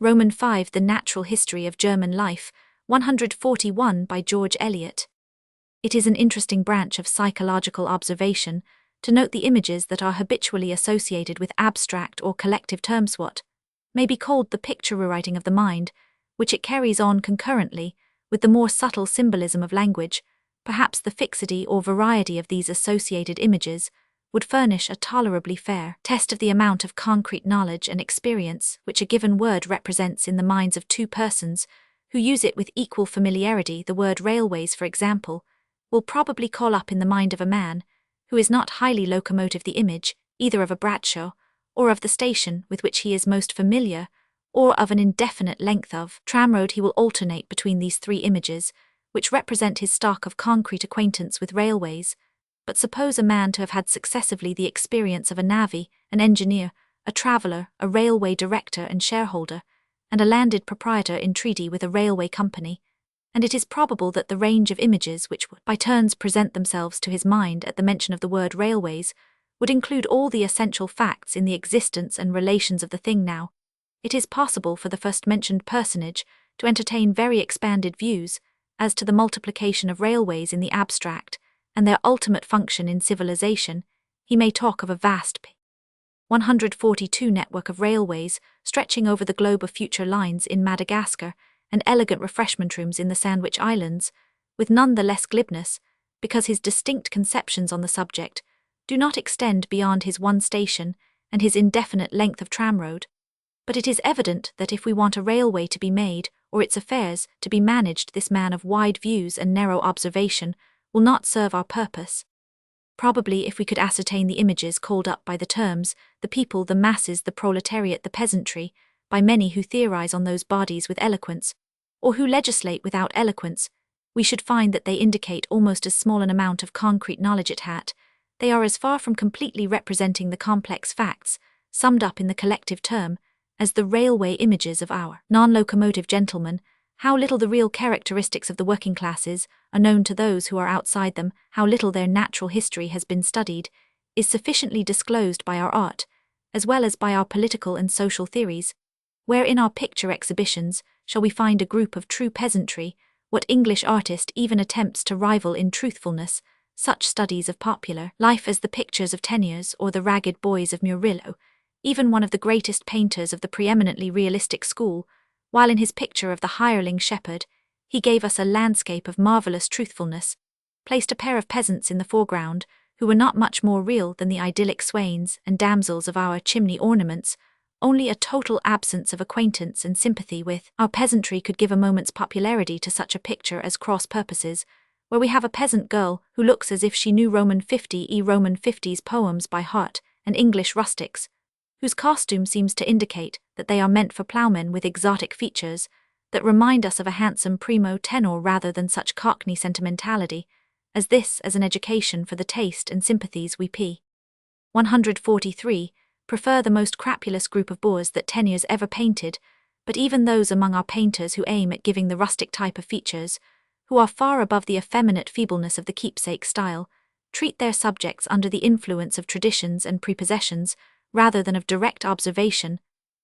Roman 5 The Natural History of German Life, 141 by George Eliot. It is an interesting branch of psychological observation to note the images that are habitually associated with abstract or collective terms. What may be called the picture rewriting of the mind, which it carries on concurrently with the more subtle symbolism of language. Perhaps the fixity or variety of these associated images would furnish a tolerably fair test of the amount of concrete knowledge and experience which a given word represents in the minds of two persons who use it with equal familiarity. The word railways, for example, will probably call up in the mind of a man who is not highly locomotive the image either of a Bradshaw or of the station with which he is most familiar, or of an indefinite length of tramroad. He will alternate between these three images, which represent his stock of concrete acquaintance with railways. But suppose a man to have had successively the experience of a navvy, an engineer, a traveller, a railway director and shareholder, and a landed proprietor in treaty with a railway company, and it is probable that the range of images which would by turns present themselves to his mind at the mention of the word railways would include all the essential facts in the existence and relations of the thing. Now, it is possible for the first-mentioned personage to entertain very expanded views as to the multiplication of railways in the abstract and their ultimate function in civilization. He may talk of a vast 142 network of railways stretching over the globe, of future lines in Madagascar, and elegant refreshment rooms in the Sandwich Islands, with none the less glibness, because his distinct conceptions on the subject do not extend beyond his one station and his indefinite length of tramroad. But it is evident that if we want a railway to be made, or its affairs to be managed, this man of wide views and narrow observation will not serve our purpose. Probably if we could ascertain the images called up by the terms, the people, the masses, the proletariat, the peasantry, by many who theorize on those bodies with eloquence, or who legislate without eloquence, we should find that they indicate almost as small an amount of concrete knowledge at hat. They are as far from completely representing the complex facts, summed up in the collective term, as the railway images of our non-locomotive gentlemen. How little the real characteristics of the working classes are known to those who are outside them, how little their natural history has been studied, is sufficiently disclosed by our art, as well as by our political and social theories. Where in our picture exhibitions shall we find a group of true peasantry? What English artist even attempts to rival in truthfulness such studies of popular life as the pictures of Teniers or the ragged boys of Murillo? Even one of the greatest painters of the preeminently realistic school, while in his picture of the hireling shepherd, he gave us a landscape of marvellous truthfulness, placed a pair of peasants in the foreground, who were not much more real than the idyllic swains and damsels of our chimney ornaments. Only a total absence of acquaintance and sympathy with our peasantry could give a moment's popularity to such a picture as Cross Purposes, where we have a peasant girl who looks as if she knew Roman 50's poems by heart, and English rustics, whose costume seems to indicate that they are meant for ploughmen with exotic features that remind us of a handsome primo tenor rather than such cockney sentimentality as this as an education for the taste and sympathies we p. 143 prefer the most crapulous group of boors that Teniers ever painted, but even those among our painters who aim at giving the rustic type of features, who are far above the effeminate feebleness of the keepsake style, treat their subjects under the influence of traditions and prepossessions rather than of direct observation.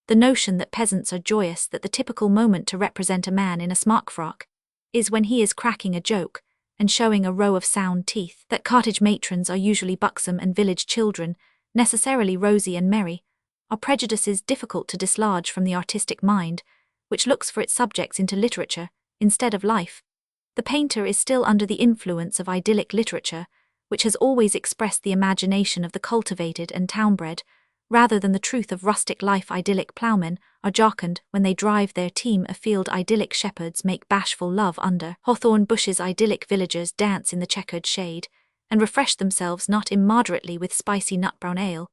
The notion that peasants are joyous that the typical moment to represent a man in a smock frock is when he is cracking a joke and showing a row of sound teeth, that cottage matrons are usually buxom and village children necessarily rosy and merry, are prejudices difficult to dislodge from the artistic mind, which looks for its subjects into literature instead of life. The painter is still under the influence of idyllic literature, which has always expressed the imagination of the cultivated and town-bred, rather than the truth of rustic life. Idyllic ploughmen are jocund when they drive their team afield. Idyllic shepherds make bashful love under hawthorn bushes. Idyllic villagers dance in the checkered shade, and refresh themselves not immoderately with spicy nut-brown ale.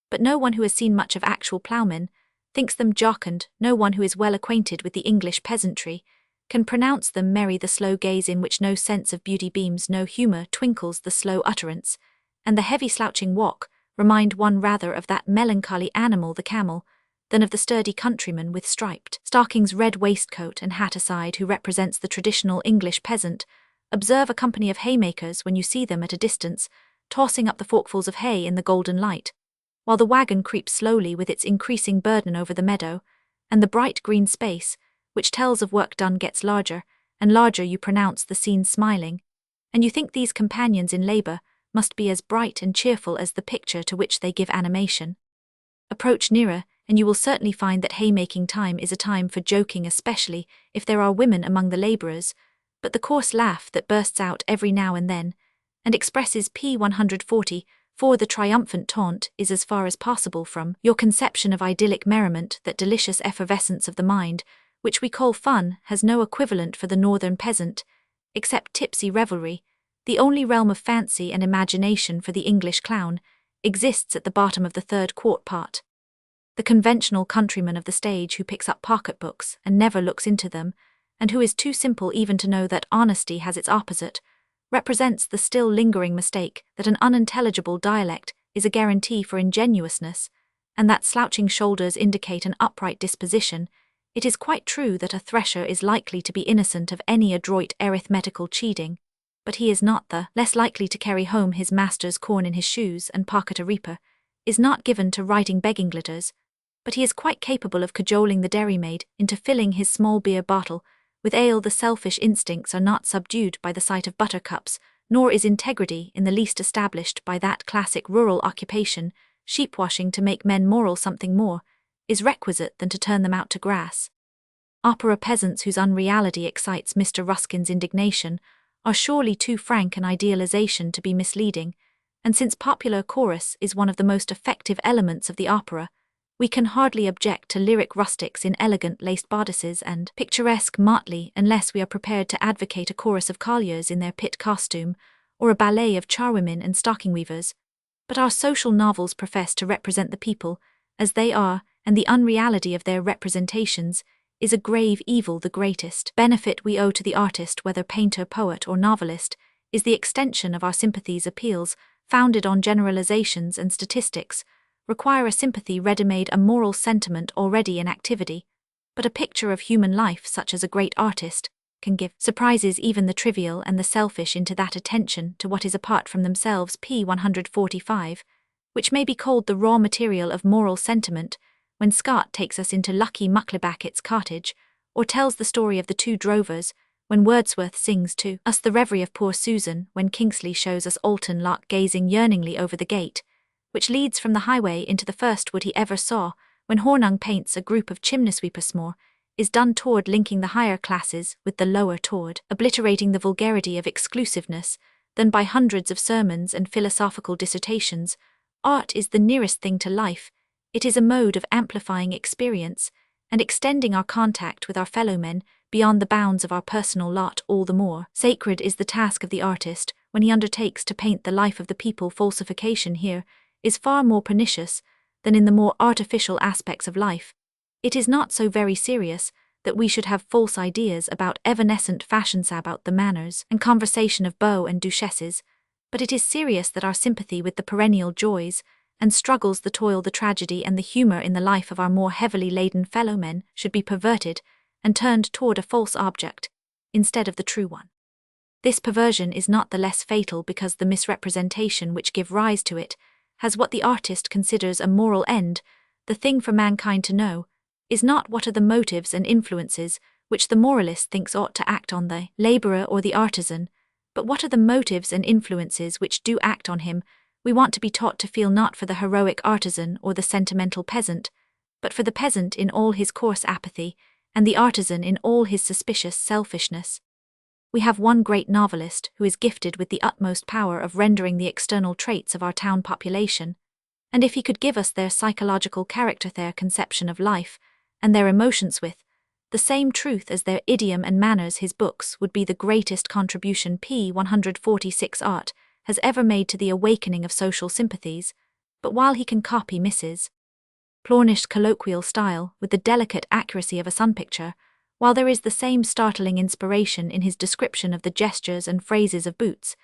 But no one who has seen much of actual ploughmen thinks them jocund. No one who is well acquainted with the English peasantry can pronounce them merry. The slow gaze in which no sense of beauty beams, no humour twinkles, the slow utterance, and the heavy slouching walk remind one rather of that melancholy animal, the camel, than of the sturdy countryman with striped stockings, red waistcoat and hat aside, who represents the traditional English peasant. Observe a company of haymakers when you see them at a distance, tossing up the forkfuls of hay in the golden light, while the wagon creeps slowly with its increasing burden over the meadow, and the bright green space, which tells of work done, gets larger, and larger you pronounce the scene smiling, and you think these companions in labor must be as bright and cheerful as the picture to which they give animation. Approach nearer, and you will certainly find that haymaking time is a time for joking, especially if there are women among the laborers, but the coarse laugh that bursts out every now and then, and expresses p. 140, for the triumphant taunt is as far as possible from your conception of idyllic merriment. That delicious effervescence of the mind, which we call fun, has no equivalent for the northern peasant, except tipsy revelry. The only realm of fancy and imagination for the English clown exists at the bottom of the third quart part. The conventional countryman of the stage who picks up pocketbooks and never looks into them, and who is too simple even to know that honesty has its opposite, represents the still lingering mistake that an unintelligible dialect is a guarantee for ingenuousness, and that slouching shoulders indicate an upright disposition. It is quite true that a thresher is likely to be innocent of any adroit arithmetical cheating, but he is not. The less likely to carry home his master's corn in his shoes and pocket a reaper is not given to writing begging glitters, but he is quite capable of cajoling the dairymaid into filling his small beer bottle with ale. The selfish instincts are not subdued by the sight of buttercups, nor is integrity in the least established by that classic rural occupation, sheep-washing. To make men moral, something more is requisite than to turn them out to grass. Opera peasants whose unreality excites Mr. Ruskin's indignation are surely too frank an idealization to be misleading, and since popular chorus is one of the most effective elements of the opera, we can hardly object to lyric rustics in elegant laced bodices and picturesque motley unless we are prepared to advocate a chorus of colliers in their pit costume, or a ballet of charwomen and stocking weavers. But our social novels profess to represent the people as they are, and the unreality of their representations is a grave evil. The greatest benefit we owe to the artist, whether painter, poet, or novelist, is the extension of our sympathies. Appeals, founded on generalizations and statistics, require a sympathy ready-made, a moral sentiment already in activity, but a picture of human life such as a great artist can give surprises even the trivial and the selfish into that attention to what is apart from themselves. p. 145, which may be called the raw material of moral sentiment, when Scott takes us into Lucky Mucklebackett's cottage, or tells the story of the two drovers, when Wordsworth sings to us the reverie of poor Susan, when Kingsley shows us Alton Locke gazing yearningly over the gate, which leads from the highway into the first wood he ever saw, when Hornung paints a group of chimney-sweepers. More is done toward linking the higher classes with the lower, toward obliterating the vulgarity of exclusiveness, than by hundreds of sermons and philosophical dissertations. Art is the nearest thing to life. It is a mode of amplifying experience and extending our contact with our fellow men beyond the bounds of our personal lot. All the more sacred is the task of the artist when he undertakes to paint the life of the people. Falsification here is far more pernicious than in the more artificial aspects of life. It is not so very serious that we should have false ideas about evanescent fashions, about the manners and conversation of beaux and duchesses, but it is serious that our sympathy with the perennial joys and struggles, the toil, the tragedy, and the humor in the life of our more heavily laden fellow men should be perverted and turned toward a false object instead of the true one. This perversion is not the less fatal because the misrepresentation which give rise to it has what the artist considers a moral end. The thing for mankind to know is not what are the motives and influences which the moralist thinks ought to act on the laborer or the artisan, but what are the motives and influences which do act on him. We want to be taught to feel not for the heroic artisan or the sentimental peasant, but for the peasant in all his coarse apathy, and the artisan in all his suspicious selfishness. We have one great novelist who is gifted with the utmost power of rendering the external traits of our town population, and if he could give us their psychological character, their conception of life, and their emotions with the same truth as their idiom and manners, his books would be the greatest contribution p. 146 art has ever made to the awakening of social sympathies. But while he can copy Mrs. Plornish's colloquial style with the delicate accuracy of a sun picture, while there is the same startling inspiration in his description of the gestures and phrases of Boots,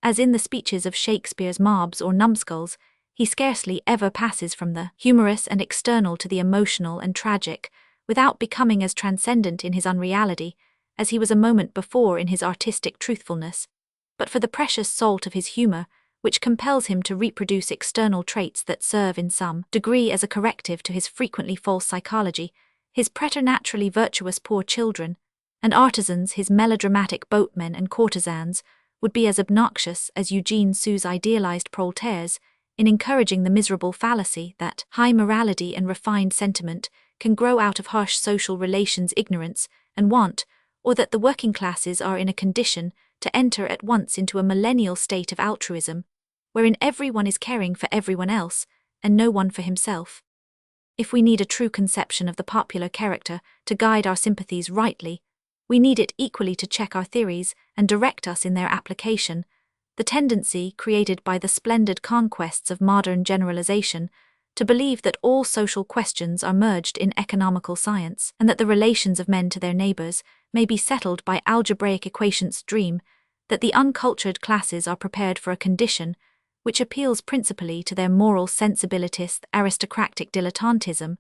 as in the speeches of Shakespeare's mobs or numbskulls, he scarcely ever passes from the humorous and external to the emotional and tragic, without becoming as transcendent in his unreality as he was a moment before in his artistic truthfulness. But for the precious salt of his humor, which compels him to reproduce external traits that serve in some degree as a corrective to his frequently false psychology, his preternaturally virtuous poor children, and artisans his melodramatic boatmen and courtesans, would be as obnoxious as Eugene Sue's idealized prolétaires in encouraging the miserable fallacy that high morality and refined sentiment can grow out of harsh social relations ignorance and want, or that the working classes are in a condition to enter at once into a millennial state of altruism, wherein everyone is caring for everyone else, and no one for himself. If we need a true conception of the popular character to guide our sympathies rightly, we need it equally to check our theories and direct us in their application. The tendency, created by the splendid conquests of modern generalization, to believe that all social questions are merged in economical science, and that the relations of men to their neighbors may be settled by algebraic equations, dream that the uncultured classes are prepared for a condition which appeals principally to their moral sensibilitist aristocratic dilettantism,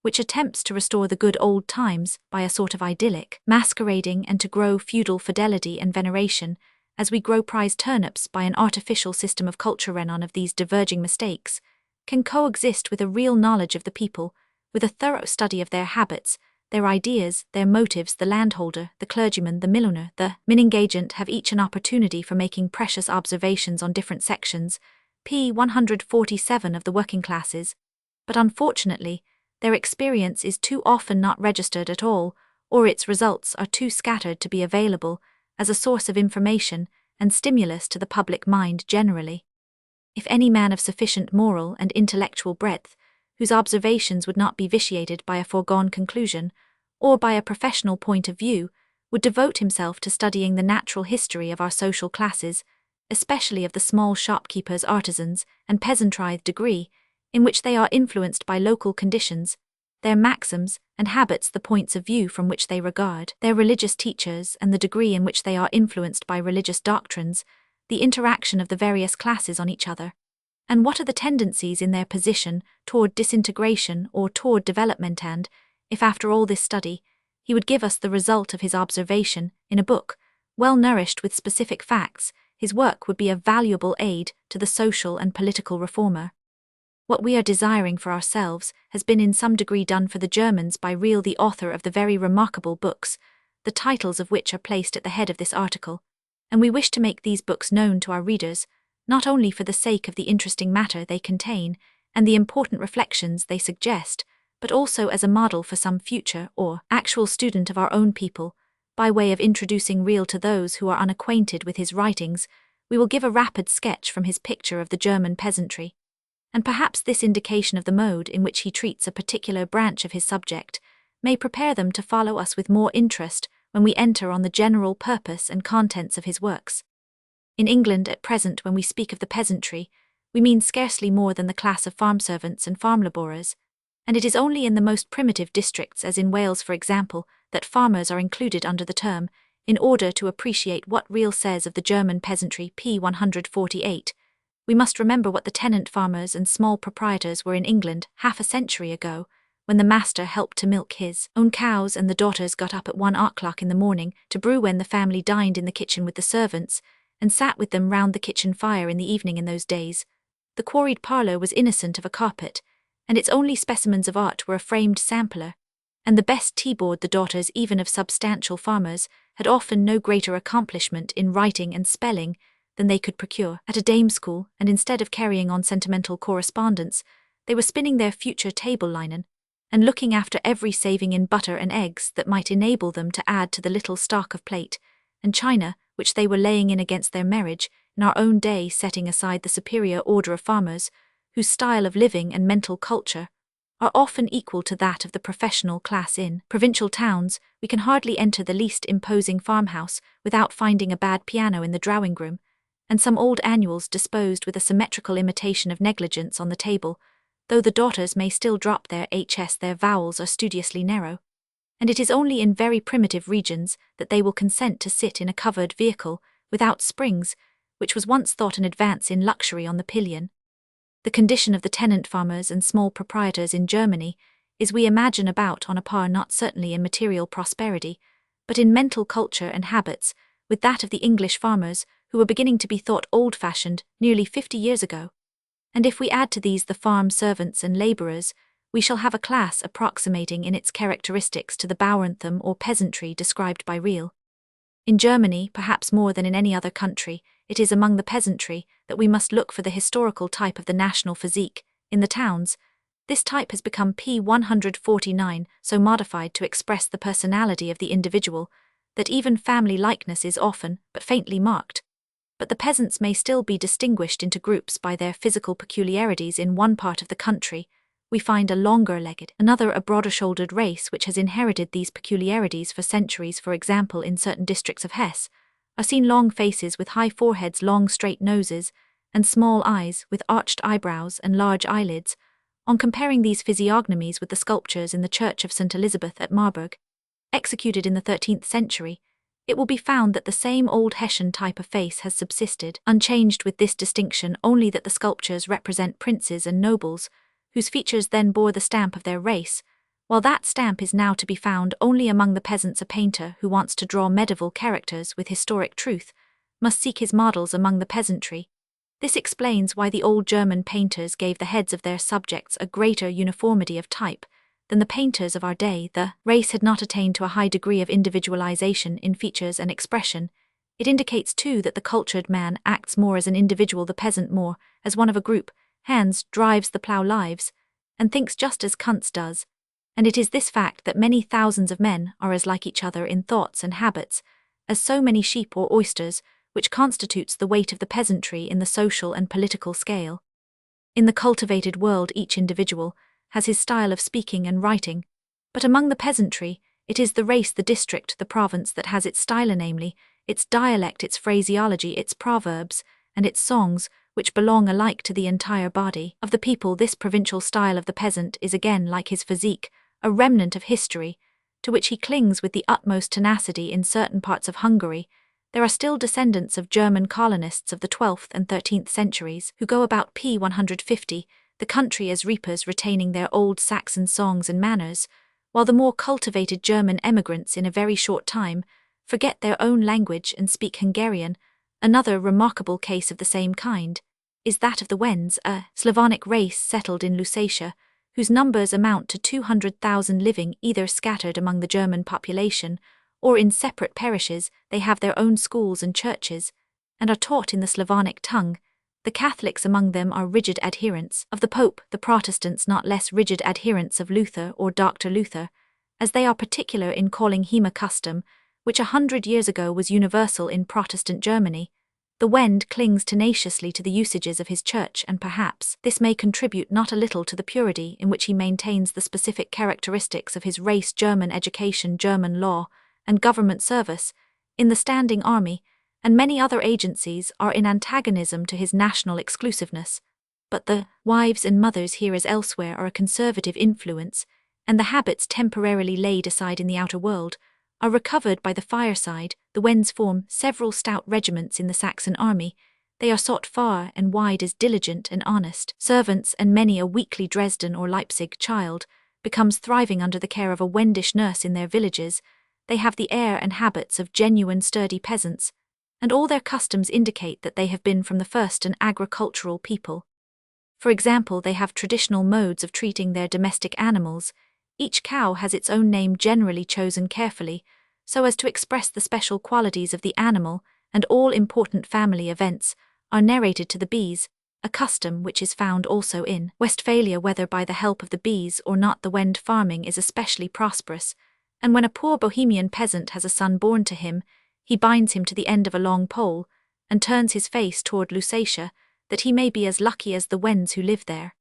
which attempts to restore the good old times by a sort of idyllic masquerading and to grow feudal fidelity and veneration, as we grow prize turnips by an artificial system of culture. None of these diverging mistakes can coexist with a real knowledge of the people, with a thorough study of their habits, their ideas, their motives. The landholder, the clergyman, the milliner, the agent have each an opportunity for making precious observations on different sections, p. 147 of the working classes, but unfortunately, their experience is too often not registered at all, or its results are too scattered to be available as a source of information and stimulus to the public mind generally. If any man of sufficient moral and intellectual breadth, whose observations would not be vitiated by a foregone conclusion, or by a professional point of view, would devote himself to studying the natural history of our social classes, especially of the small shopkeepers, artisans, and peasantry, degree in which they are influenced by local conditions, their maxims and habits, the points of view from which they regard their religious teachers, and the degree in which they are influenced by religious doctrines, the interaction of the various classes on each other, and what are the tendencies in their position toward disintegration or toward development. And, if after all this study, he would give us the result of his observation in a book, well nourished with specific facts, his work would be a valuable aid to the social and political reformer. What we are desiring for ourselves has been in some degree done for the Germans by Real, the author of the very remarkable books, the titles of which are placed at the head of this article, and we wish to make these books known to our readers, not only for the sake of the interesting matter they contain and the important reflections they suggest, but also as a model for some future or actual student of our own people. By way of introducing Real to those who are unacquainted with his writings, we will give a rapid sketch from his picture of the German peasantry, and perhaps this indication of the mode in which he treats a particular branch of his subject may prepare them to follow us with more interest when we enter on the general purpose and contents of his works. In England at present, when we speak of the peasantry, we mean scarcely more than the class of farm servants and farm labourers, and it is only in the most primitive districts, as in Wales for example, that farmers are included under the term. In order to appreciate what Real says of the German peasantry, p. 148, we must remember what the tenant farmers and small proprietors were in England half a century ago, when the master helped to milk his own cows and the daughters got up at 1 o'clock in the morning to brew when the family dined in the kitchen with the servants, and sat with them round the kitchen fire in the evening. In those days, the quarried parlour was innocent of a carpet, and its only specimens of art were a framed sampler, and the best tea-board. The daughters even of substantial farmers had often no greater accomplishment in writing and spelling than they could procure at a dame school, and instead of carrying on sentimental correspondence, they were spinning their future table linen, and looking after every saving in butter and eggs that might enable them to add to the little stock of plate and china which they were laying in against their marriage in our own day. Setting aside the superior order of farmers, whose style of living and mental culture are often equal to that of the professional class in provincial towns, we can hardly enter the least imposing farmhouse without finding a bad piano in the drawing-room, and some old annuals disposed with a symmetrical imitation of negligence on the table, though the daughters may still drop their h's, their vowels are studiously narrow, and it is only in very primitive regions that they will consent to sit in a covered vehicle without springs, which was once thought an advance in luxury on the pillion. The condition of the tenant farmers and small proprietors in Germany is, we imagine, about on a par, not certainly in material prosperity, but in mental culture and habits, with that of the English farmers, who were beginning to be thought old-fashioned nearly 50 years ago. And if we add to these the farm servants and labourers, we shall have a class approximating in its characteristics to the Bauernthum or peasantry described by Real. In Germany, perhaps more than in any other country, it is among the peasantry that we must look for the historical type of the national physique. In the towns, this type has become P149, so modified to express the personality of the individual, that even family likeness is often, but faintly marked. But the peasants may still be distinguished into groups by their physical peculiarities. In one part of the country, we find a longer-legged, another a broader-shouldered race which has inherited these peculiarities for centuries. For example, in certain districts of Hesse, are seen long faces with high foreheads, long straight noses, and small eyes with arched eyebrows and large eyelids. On comparing these physiognomies with the sculptures in the Church of St. Elizabeth at Marburg, executed in the 13th century, it will be found that the same old Hessian type of face has subsisted, unchanged, with this distinction only that the sculptures represent princes and nobles, whose features then bore the stamp of their race, while that stamp is now to be found only among the peasants. A painter who wants to draw medieval characters with historic truth must seek his models among the peasantry. This explains why the old German painters gave the heads of their subjects a greater uniformity of type than the painters of our day. The race had not attained to a high degree of individualization in features and expression. It indicates too that the cultured man acts more as an individual, the peasant more as one of a group. Hans drives the plough lives, and thinks just as Kunz does, and it is this fact that many thousands of men are as like each other in thoughts and habits as so many sheep or oysters, which constitutes the weight of the peasantry in the social and political scale. In the cultivated world, each individual has his style of speaking and writing, but among the peasantry, it is the race, the district, the province that has its style, namely, its dialect, its phraseology, its proverbs, and its songs, which belong alike to the entire body of the people. This provincial style of the peasant is again, like his physique, a remnant of history, to which he clings with the utmost tenacity. In certain parts of Hungary, there are still descendants of German colonists of the 12th and 13th centuries who go about P150, the country as reapers, retaining their old Saxon songs and manners, while the more cultivated German emigrants in a very short time forget their own language and speak Hungarian. Another remarkable case of the same kind is that of the Wends, a Slavonic race settled in Lusatia, whose numbers amount to 200,000, living either scattered among the German population or in separate parishes. They have their own schools and churches, and are taught in the Slavonic tongue. The Catholics among them are rigid adherents of the Pope, the Protestants not less rigid adherents of Luther or Dr. Luther, as they are particular in calling him a custom, which 100 years ago was universal in Protestant Germany. The Wend clings tenaciously to the usages of his church, and perhaps this may contribute not a little to the purity in which he maintains the specific characteristics of his race. German education, German law, and government service, in the standing army, and many other agencies are in antagonism to his national exclusiveness. But the wives and mothers here as elsewhere are a conservative influence, and the habits temporarily laid aside in the outer world are recovered by the fireside. The Wends form several stout regiments in the Saxon army. They are sought far and wide as diligent and honest servants, and many a weakly Dresden or Leipzig child becomes thriving under the care of a Wendish nurse in their villages. They have the air and habits of genuine sturdy peasants, and all their customs indicate that they have been from the first an agricultural people. For example, they have traditional modes of treating their domestic animals. Each cow has its own name, generally chosen carefully, so as to express the special qualities of the animal, and all important family events are narrated to the bees, a custom which is found also in Westphalia. Whether by the help of the bees or not, the Wend farming is especially prosperous, and when a poor Bohemian peasant has a son born to him, he binds him to the end of a long pole, and turns his face toward Lusatia, that he may be as lucky as the Wends who live there.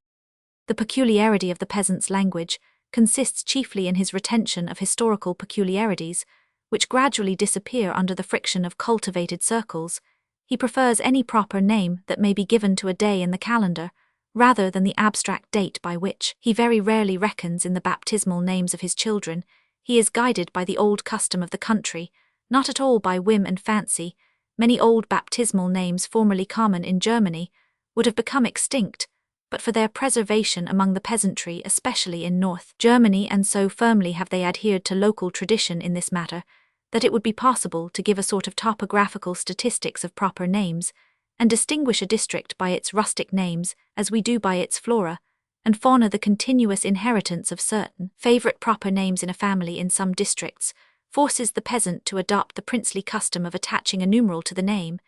The peculiarity of the peasant's language consists chiefly in his retention of historical peculiarities, which gradually disappear under the friction of cultivated circles. He prefers any proper name that may be given to a day in the calendar, rather than the abstract date by which he very rarely reckons in the baptismal names of his children. He is guided by the old custom of the country, not at all by whim and fancy. Many old baptismal names formerly common in Germany would have become extinct, but for their preservation among the peasantry, especially in North Germany, and so firmly have they adhered to local tradition in this matter, that it would be possible to give a sort of topographical statistics of proper names, and distinguish a district by its rustic names, as we do by its flora, and fauna the continuous inheritance of certain favorite proper names in a family in some districts, forces the peasant to adopt the princely custom of attaching a numeral to the name,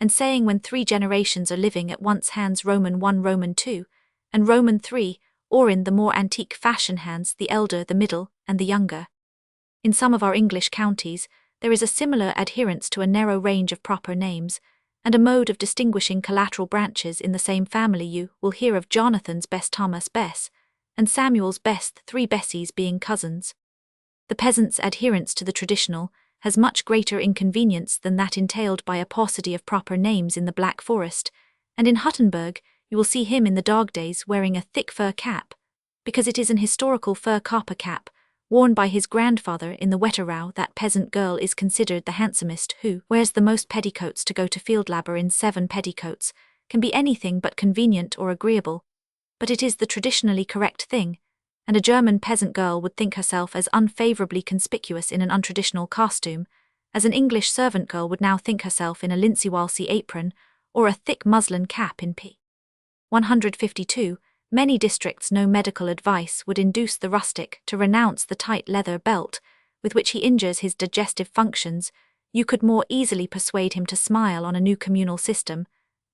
and saying when 3 generations are living at once hands Roman 1 Roman 2, and Roman 3, or in the more antique fashion hands the elder, the middle, and the younger. In some of our English counties, there is a similar adherence to a narrow range of proper names, and a mode of distinguishing collateral branches in the same family. You will hear of Jonathan's best Thomas Bess, and Samuel's best 3 Bessies being cousins. The peasant's adherence to the traditional has much greater inconvenience than that entailed by a paucity of proper names in the Black Forest, and in Huttenberg you will see him in the dog days wearing a thick fur cap, because it is an historical fur copper cap, worn by his grandfather in the Wetterau. That peasant girl is considered the handsomest who wears the most petticoats. To go to field labor in 7 petticoats can be anything but convenient or agreeable, but it is the traditionally correct thing, and a German peasant girl would think herself as unfavorably conspicuous in an untraditional costume as an English servant girl would now think herself in a linsey-walsey apron or a thick muslin cap in p. 152. Many districts no medical advice would induce the rustic to renounce the tight leather belt with which he injures his digestive functions. You could more easily persuade him to smile on a new communal system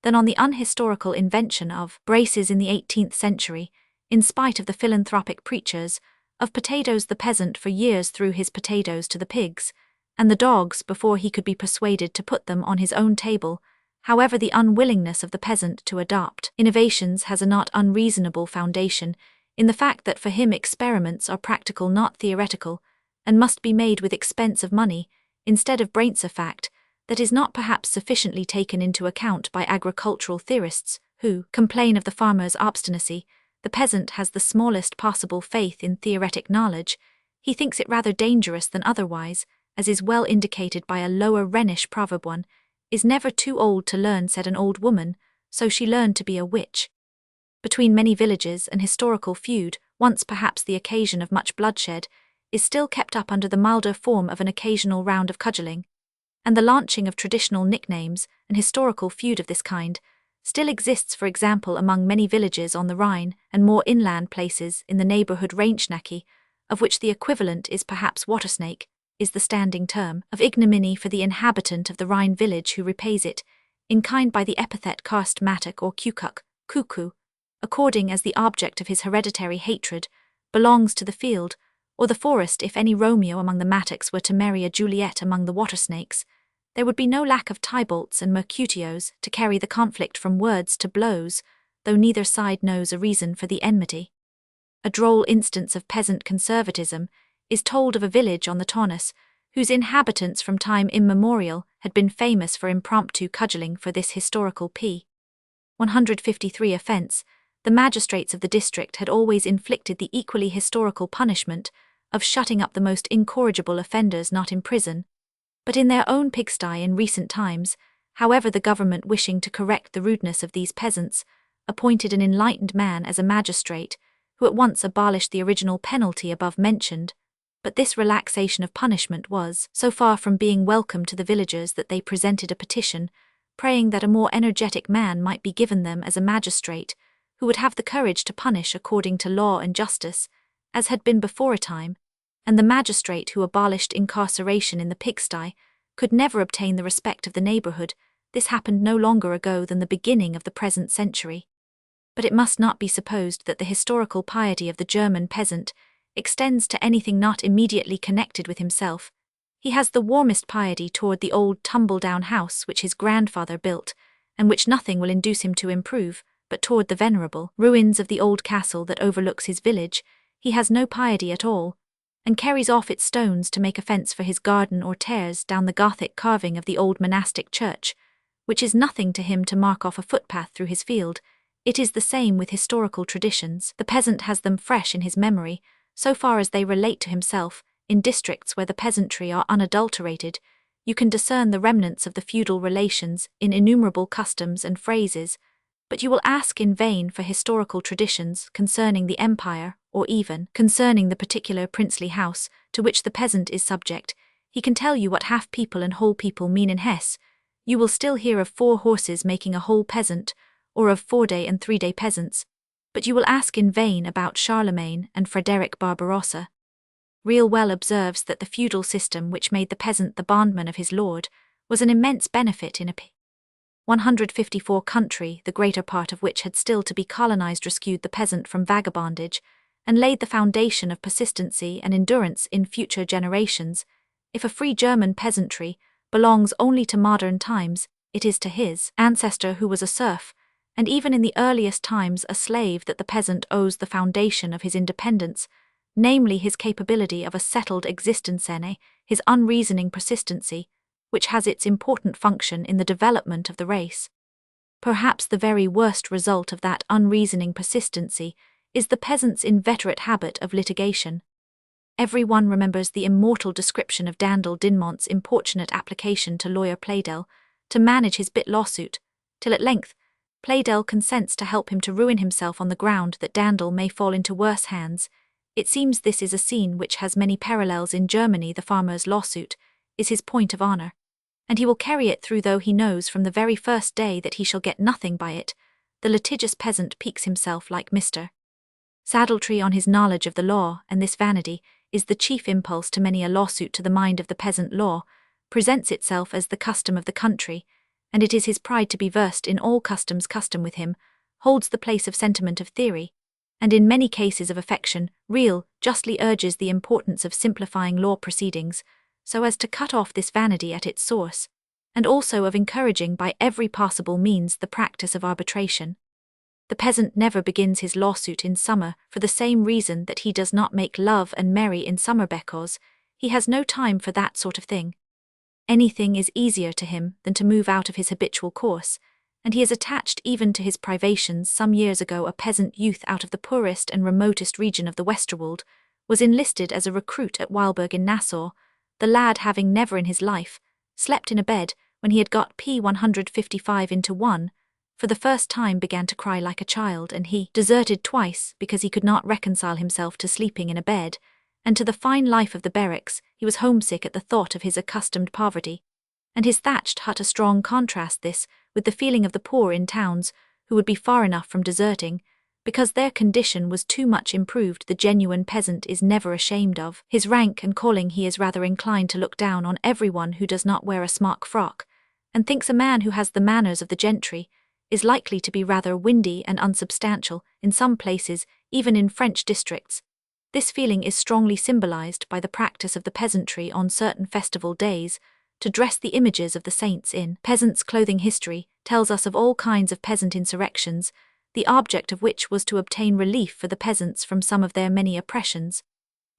than on the unhistorical invention of braces in the 18th century, in spite of the philanthropic preachers of potatoes. The peasant for years threw his potatoes to the pigs and the dogs before he could be persuaded to put them on his own table. However, the unwillingness of the peasant to adopt innovations has a not unreasonable foundation in the fact that for him experiments are practical, not theoretical, and must be made with expense of money instead of brains. A fact that is not perhaps sufficiently taken into account by agricultural theorists who complain of the farmer's obstinacy. The peasant has the smallest possible faith in theoretic knowledge. He thinks it rather dangerous than otherwise, as is well indicated by a lower Rhenish proverb: "One is never too old to learn," said an old woman, so she learned to be a witch. Between many villages an historical feud, once perhaps the occasion of much bloodshed, is still kept up under the milder form of an occasional round of cudgelling, and the launching of traditional nicknames. An historical feud of this kind still exists, for example, among many villages on the Rhine and more inland places in the neighbourhood. Reinschnacki, of which the equivalent is perhaps watersnake, is the standing term of ignominy for the inhabitant of the Rhine village who repays it in kind by the epithet karst matic or kukuk, cuckoo, according as the object of his hereditary hatred belongs to the field or the forest. If any Romeo among the Matics were to marry a Juliet among the watersnakes, there would be no lack of Tybalts and Mercutios to carry the conflict from words to blows, though neither side knows a reason for the enmity. A droll instance of peasant conservatism is told of a village on the Taunus, whose inhabitants from time immemorial had been famous for impromptu cudgelling. For this historical p. 153 offence, the magistrates of the district had always inflicted the equally historical punishment of shutting up the most incorrigible offenders, not in prison, but in their own pigsty. In recent times, however, the government, wishing to correct the rudeness of these peasants, appointed an enlightened man as a magistrate, who at once abolished the original penalty above mentioned. But this relaxation of punishment was so far from being welcome to the villagers that they presented a petition, praying that a more energetic man might be given them as a magistrate, who would have the courage to punish according to law and justice, as had been before a time, and the magistrate who abolished incarceration in the pigsty could never obtain the respect of the neighbourhood. This happened no longer ago than the beginning of the present century. But it must not be supposed that the historical piety of the German peasant extends to anything not immediately connected with himself. He has the warmest piety toward the old tumble-down house which his grandfather built, and which nothing will induce him to improve, but toward the venerable ruins of the old castle that overlooks his village he has no piety at all, and carries off its stones to make a fence for his garden, or tears down the Gothic carving of the old monastic church, which is nothing to him to mark off a footpath through his field. It is the same with historical traditions. The peasant has them fresh in his memory, so far as they relate to himself. In districts where the peasantry are unadulterated, you can discern the remnants of the feudal relations in innumerable customs and phrases, but you will ask in vain for historical traditions concerning the empire, or even concerning the particular princely house to which the peasant is subject. He can tell you what half people and whole people mean in Hesse. You will still hear of 4 horses making a whole peasant, or of 4-day and 3-day peasants. But you will ask in vain about Charlemagne and Frederick Barbarossa. Real well observes that the feudal system which made the peasant the bondman of his lord was an immense benefit in a 154 country, the greater part of which had still to be colonized, rescued the peasant from vagabondage, and laid the foundation of persistency and endurance in future generations. If a free German peasantry belongs only to modern times, it is to his ancestor who was a serf, and even in the earliest times a slave, that the peasant owes the foundation of his independence, namely his capability of a settled existence, his unreasoning persistency, which has its important function in the development of the race. Perhaps the very worst result of that unreasoning persistency is the peasant's inveterate habit of litigation. Every one remembers the immortal description of Dandel Dinmont's importunate application to lawyer Pleydell to manage his bit lawsuit, till at length Pleydell consents to help him to ruin himself on the ground that Dandel may fall into worse hands. It seems this is a scene which has many parallels in Germany. The farmer's lawsuit is his point of honor, and he will carry it through, though he knows from the very first day that he shall get nothing by it. The litigious peasant piques himself like Mr. Saddletree on his knowledge of the law, and this vanity is the chief impulse to many a lawsuit. To the mind of the peasant, law presents itself as the custom of the country, and it is his pride to be versed in all customs. Custom with him holds the place of sentiment, of theory, and in many cases of affection. Real justly urges the importance of simplifying law proceedings, so as to cut off this vanity at its source, and also of encouraging by every possible means the practice of arbitration. The peasant never begins his lawsuit in summer, for the same reason that he does not make love and marry in summer, because he has no time for that sort of thing. Anything is easier to him than to move out of his habitual course, and he is attached even to his privations. Some years ago a peasant youth out of the poorest and remotest region of the Westerwald was enlisted as a recruit at Weilburg in Nassau. The lad, having never in his life slept in a bed when he had got P155 into one, for the first time began to cry like a child, and he deserted twice because he could not reconcile himself to sleeping in a bed, and to the fine life of the barracks. He was homesick at the thought of his accustomed poverty, and his thatched hut a strong contrast this with the feeling of the poor in towns, who would be far enough from deserting, because their condition was too much improved. The genuine peasant is never ashamed of his rank and calling. He is rather inclined to look down on everyone who does not wear a smock frock, and thinks a man who has the manners of the gentry is likely to be rather windy and unsubstantial. In some places, even in French districts, this feeling is strongly symbolized by the practice of the peasantry on certain festival days to dress the images of the saints in peasants' clothing. History tells us of all kinds of peasant insurrections, the object of which was to obtain relief for the peasants from some of their many oppressions,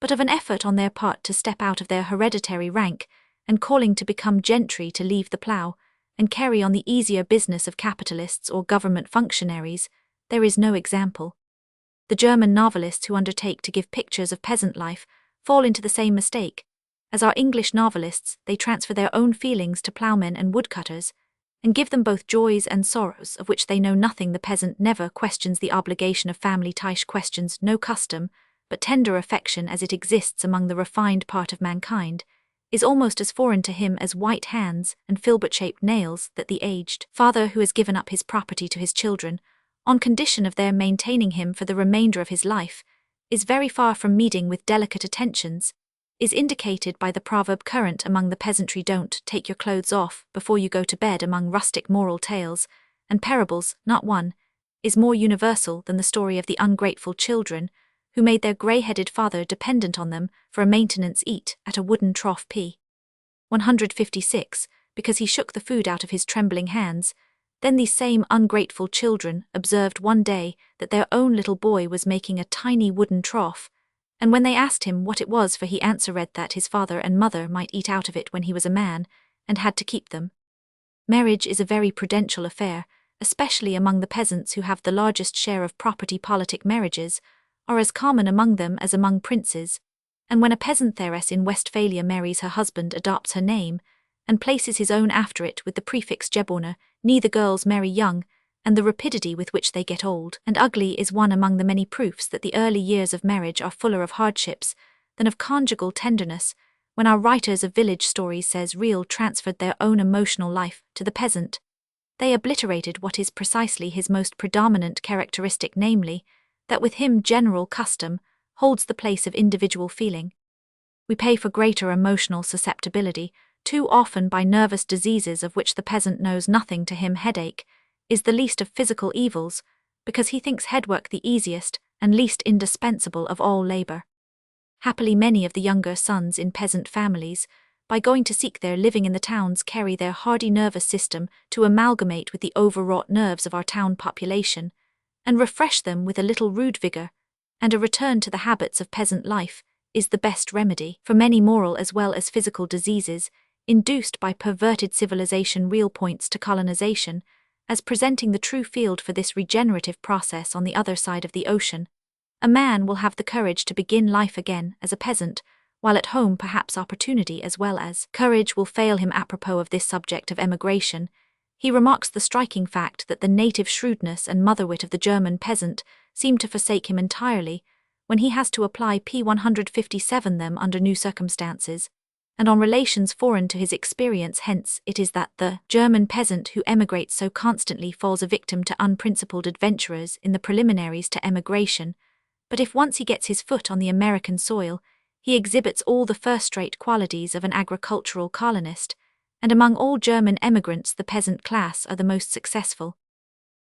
but of an effort on their part to step out of their hereditary rank, and calling to become gentry, to leave the plough, and carry on the easier business of capitalists or government functionaries. There is no example. The German novelists who undertake to give pictures of peasant life fall into the same mistake. As our English novelists, they transfer their own feelings to ploughmen and woodcutters, and give them both joys and sorrows of which they know nothing. The peasant never questions the obligation of family ties, questions no custom, but tender affection as it exists among the refined part of mankind is almost as foreign to him as white hands and filbert-shaped nails. That the aged father who has given up his property to his children, on condition of their maintaining him for the remainder of his life, is very far from meeting with delicate attentions, is indicated by the proverb current among the peasantry, "Don't take your clothes off before you go to bed." Among rustic moral tales and parables, not one is more universal than the story of the ungrateful children who made their grey-headed father dependent on them for a maintenance eat at a wooden trough P156, because he shook the food out of his trembling hands. Then these same ungrateful children observed one day that their own little boy was making a tiny wooden trough, and when they asked him what it was for, he answered that his father and mother might eat out of it when he was a man, and had to keep them. Marriage is a very prudential affair, especially among the peasants who have the largest share of property. Politic marriages are as common among them as among princes, and when a peasant heiress in Westphalia marries, her husband adopts her name, and places his own after it with the prefix Geborner. Neither girls marry young, and the rapidity with which they get old and ugly is one among the many proofs that the early years of marriage are fuller of hardships than of conjugal tenderness. When our writers of village stories says Real transferred their own emotional life to the peasant, they obliterated what is precisely his most predominant characteristic, namely, that with him general custom holds the place of individual feeling. We pay for greater emotional susceptibility, too often by nervous diseases of which the peasant knows nothing. To him headache is the least of physical evils, because he thinks headwork the easiest and least indispensable of all labor. Happily many of the younger sons in peasant families, by going to seek their living in the towns, carry their hardy nervous system to amalgamate with the overwrought nerves of our town population, and refresh them with a little rude vigor, and a return to the habits of peasant life is the best remedy for many moral as well as physical diseases induced by perverted civilization. Real points to colonization as presenting the true field for this regenerative process on the other side of the ocean. A man will have the courage to begin life again as a peasant, while at home perhaps opportunity as well as courage will fail him. Apropos of this subject of emigration, he remarks the striking fact that the native shrewdness and motherwit of the German peasant seem to forsake him entirely when he has to apply P157 them under new circumstances, and on relations foreign to his experience. Hence it is that the German peasant who emigrates so constantly falls a victim to unprincipled adventurers in the preliminaries to emigration, but if once he gets his foot on the American soil, he exhibits all the first-rate qualities of an agricultural colonist, and among all German emigrants the peasant class are the most successful.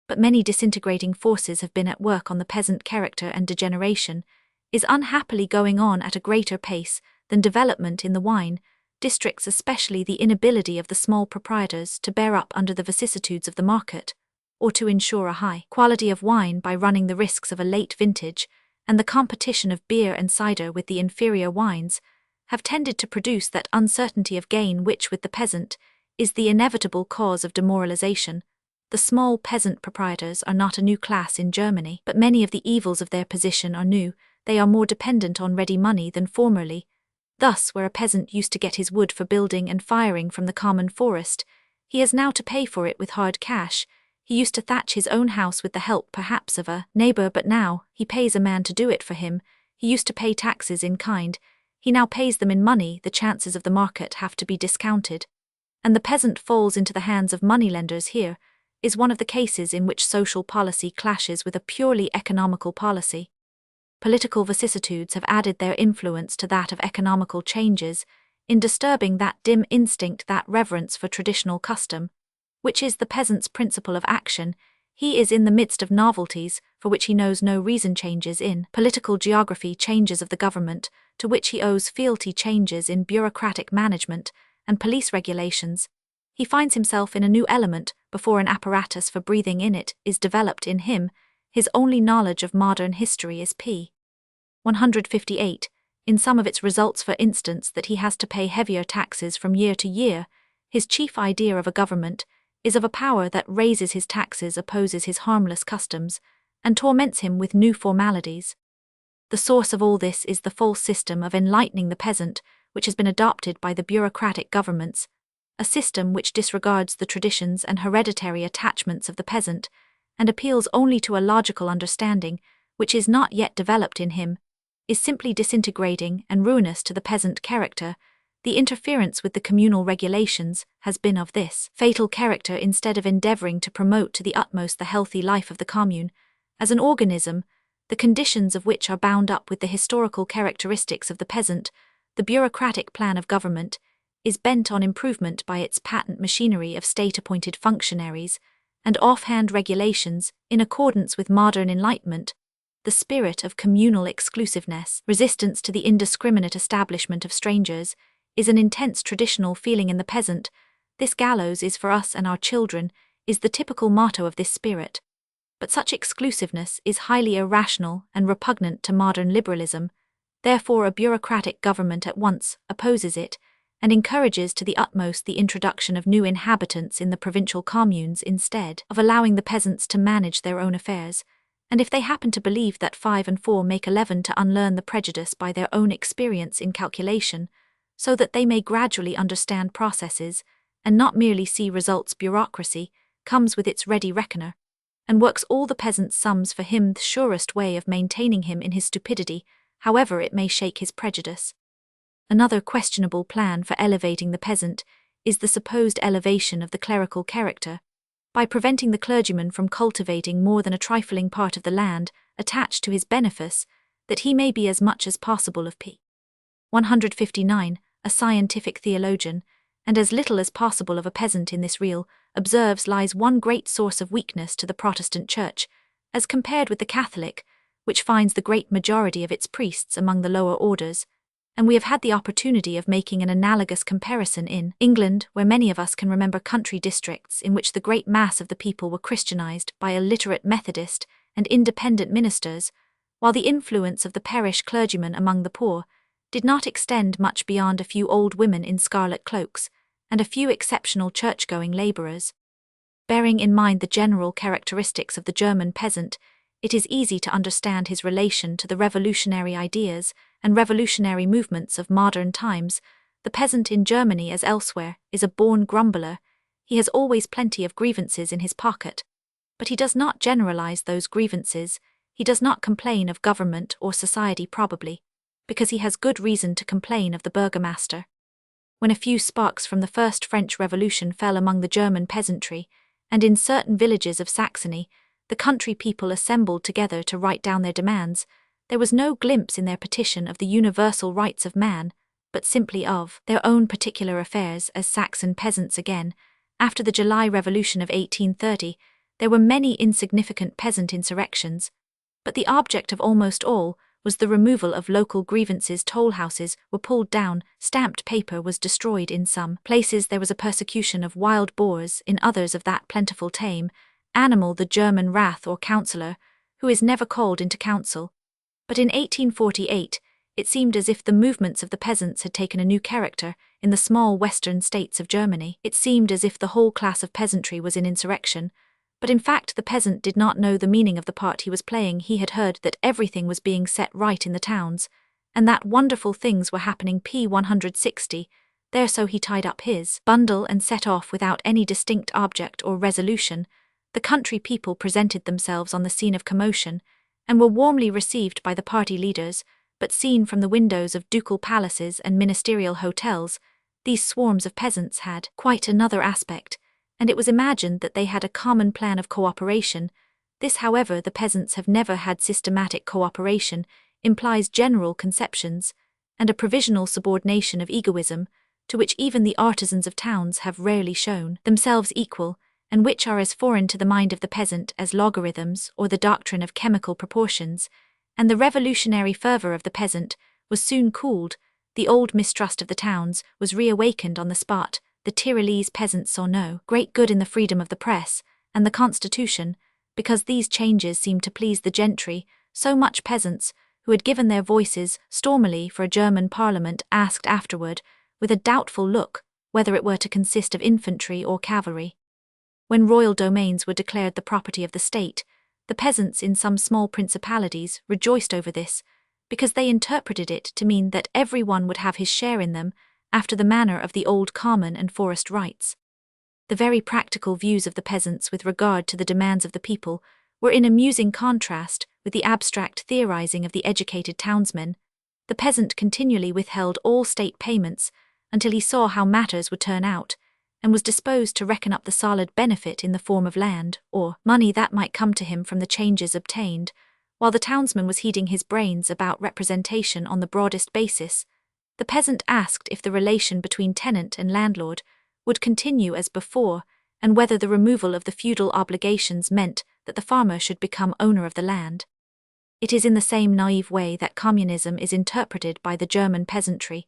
But many disintegrating forces have been at work on the peasant character, and degeneration is unhappily going on at a greater pace than development in the wine districts, especially the inability of the small proprietors to bear up under the vicissitudes of the market, or to ensure a high quality of wine by running the risks of a late vintage, and the competition of beer and cider with the inferior wines, have tended to produce that uncertainty of gain which, with the peasant, is the inevitable cause of demoralization. The small peasant proprietors are not a new class in Germany, but many of the evils of their position are new. They are more dependent on ready money than formerly. Thus, where a peasant used to get his wood for building and firing from the common forest, he has now to pay for it with hard cash. He used to thatch his own house with the help perhaps of a neighbor, but now he pays a man to do it for him. He used to pay taxes in kind, he now pays them in money. The chances of the market have to be discounted, and the peasant falls into the hands of moneylenders. Here is one of the cases in which social policy clashes with a purely economical policy. Political vicissitudes have added their influence to that of economical changes, in disturbing that dim instinct, that reverence for traditional custom, which is the peasant's principle of action. He is in the midst of novelties for which he knows no reason. Changes in political geography, changes of the government, to which he owes fealty, changes in bureaucratic management and police regulations. He finds himself in a new element before an apparatus for breathing in it is developed in him. His only knowledge of modern history is p. 158, in some of its results, for instance, that he has to pay heavier taxes from year to year. His chief idea of a government is of a power that raises his taxes, opposes his harmless customs, and torments him with new formalities. The source of all this is the false system of enlightening the peasant, which has been adopted by the bureaucratic governments, a system which disregards the traditions and hereditary attachments of the peasant, and appeals only to a logical understanding, which is not yet developed in him, is simply disintegrating and ruinous to the peasant character. The interference with the communal regulations has been of this fatal character. Instead of endeavoring to promote to the utmost the healthy life of the commune, as an organism, the conditions of which are bound up with the historical characteristics of the peasant, the bureaucratic plan of government is bent on improvement by its patent machinery of state-appointed functionaries and offhand regulations in accordance with modern enlightenment. The spirit of communal exclusiveness, resistance to the indiscriminate establishment of strangers, is an intense traditional feeling in the peasant. This gallows is for us and our children is the typical motto of this spirit. But such exclusiveness is highly irrational and repugnant to modern liberalism. Therefore a bureaucratic government at once opposes it, and encourages to the utmost the introduction of new inhabitants in the provincial communes instead of allowing the peasants to manage their own affairs. And if they happen to believe that 5 and 4 make 11, to unlearn the prejudice by their own experience in calculation, so that they may gradually understand processes, and not merely see results. Bureaucracy comes with its ready reckoner, and works all the peasant's sums for him. The surest way of maintaining him in his stupidity, however it may shake his prejudice. Another questionable plan for elevating the peasant is the supposed elevation of the clerical character, by preventing the clergyman from cultivating more than a trifling part of the land attached to his benefice, that he may be as much as possible of p. 159, a scientific theologian, and as little as possible of a peasant in this real, observes lies one great source of weakness to the Protestant Church, as compared with the Catholic, which finds the great majority of its priests among the lower orders, and we have had the opportunity of making an analogous comparison in England, where many of us can remember country districts in which the great mass of the people were Christianized by illiterate Methodist and independent ministers, while the influence of the parish clergyman among the poor did not extend much beyond a few old women in scarlet cloaks and a few exceptional church-going labourers. Bearing in mind the general characteristics of the German peasant, it is easy to understand his relation to the revolutionary ideas and revolutionary movements of modern times. The peasant in Germany, as elsewhere, is a born grumbler. He has always plenty of grievances in his pocket. But he does not generalize those grievances. He does not complain of government or society, probably, because he has good reason to complain of the burgomaster. When a few sparks from the first French Revolution fell among the German peasantry, and in certain villages of Saxony, the country people assembled together to write down their demands, there was no glimpse in their petition of the universal rights of man, but simply of their own particular affairs as Saxon peasants again. After the July Revolution of 1830, there were many insignificant peasant insurrections, but the object of almost all was the removal of local grievances. Toll houses were pulled down, stamped paper was destroyed in some places, there was a persecution of wild boars, in others of that plentiful tame animal the German rath or councillor, who is never called into council. But in 1848, it seemed as if the movements of the peasants had taken a new character. In the small western states of Germany, it seemed as if the whole class of peasantry was in insurrection, but in fact the peasant did not know the meaning of the part he was playing. He had heard that everything was being set right in the towns, and that wonderful things were happening. P. 160, there, so he tied up his bundle and set off without any distinct object or resolution. The country people presented themselves on the scene of commotion, and were warmly received by the party leaders, but seen from the windows of ducal palaces and ministerial hotels, these swarms of peasants had quite another aspect, and it was imagined that they had a common plan of cooperation. This, however, the peasants have never had. Systematic cooperation implies general conceptions, and a provisional subordination of egoism, to which even the artisans of towns have rarely shown themselves equal, and which are as foreign to the mind of the peasant as logarithms or the doctrine of chemical proportions. And the revolutionary fervour of the peasant was soon cooled. The old mistrust of the towns was reawakened on the spot. The Tyrolese peasants saw no great good in the freedom of the press and the constitution, because these changes seemed to please the gentry. So much peasants, who had given their voices stormily for a German parliament, asked afterward, with a doubtful look, whether it were to consist of infantry or cavalry. When royal domains were declared the property of the state, the peasants in some small principalities rejoiced over this, because they interpreted it to mean that every one would have his share in them, after the manner of the old common and forest rights. The very practical views of the peasants with regard to the demands of the people were in amusing contrast with the abstract theorizing of the educated townsmen. The peasant continually withheld all state payments until he saw how matters would turn out, and was disposed to reckon up the solid benefit in the form of land or money that might come to him from the changes obtained, while the townsman was heating his brains about representation on the broadest basis. The peasant asked if the relation between tenant and landlord would continue as before, and whether the removal of the feudal obligations meant that the farmer should become owner of the land. It is in the same naive way that communism is interpreted by the German peasantry.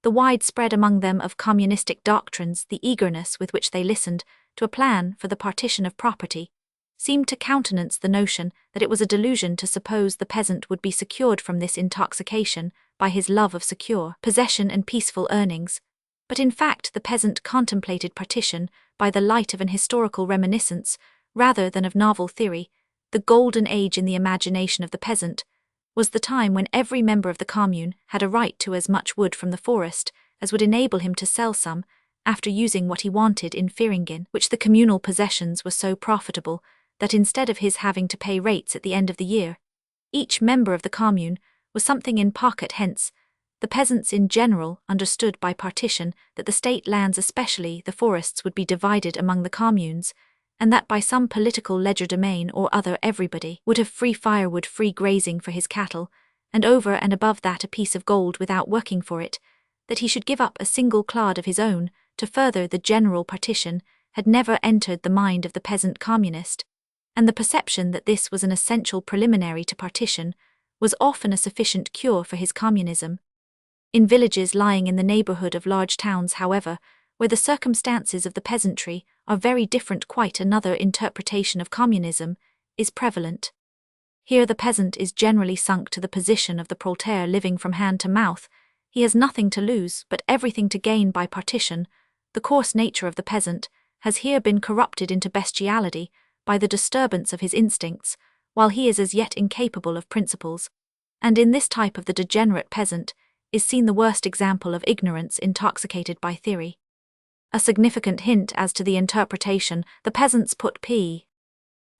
The widespread among them of communistic doctrines, the eagerness with which they listened to a plan for the partition of property, seemed to countenance the notion that it was a delusion to suppose the peasant would be secured from this intoxication by his love of secure possession and peaceful earnings. But in fact the peasant contemplated partition by the light of an historical reminiscence rather than of novel theory. The golden age in the imagination of the peasant was the time when every member of the commune had a right to as much wood from the forest as would enable him to sell some, after using what he wanted in Feringen, which the communal possessions were so profitable that instead of his having to pay rates at the end of the year, each member of the commune was something in pocket. Hence, the peasants in general understood by partition that the state lands, especially the forests, would be divided among the communes, and that by some political legerdemain or other everybody would have free firewood, free grazing for his cattle, and over and above that a piece of gold without working for it, that he should give up a single clod of his own to further the general partition, had never entered the mind of the peasant communist, and the perception that this was an essential preliminary to partition was often a sufficient cure for his communism. In villages lying in the neighborhood of large towns, however, where the circumstances of the peasantry are very different, quite another interpretation of communism is prevalent. Here the peasant is generally sunk to the position of the proletariat, living from hand to mouth. He has nothing to lose, but everything to gain by partition. The coarse nature of the peasant has here been corrupted into bestiality by the disturbance of his instincts, while he is as yet incapable of principles. And in this type of the degenerate peasant is seen the worst example of ignorance intoxicated by theory. A significant hint as to the interpretation the peasants put p.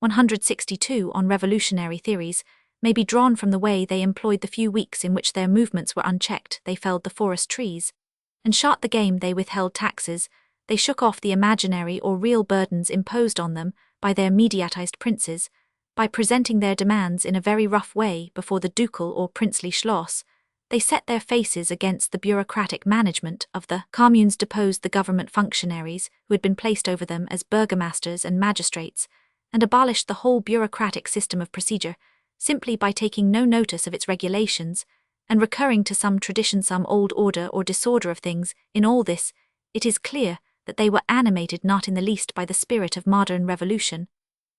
162 on revolutionary theories may be drawn from the way they employed the few weeks in which their movements were unchecked. They felled the forest trees and shot the game, they withheld taxes, they shook off the imaginary or real burdens imposed on them by their mediatized princes, by presenting their demands in a very rough way before the ducal or princely schloss. They set their faces against the bureaucratic management of the communes, deposed the government functionaries who had been placed over them as burgomasters and magistrates, and abolished the whole bureaucratic system of procedure, simply by taking no notice of its regulations, and recurring to some tradition, some old order or disorder of things. In all this, it is clear that they were animated not in the least by the spirit of modern revolution,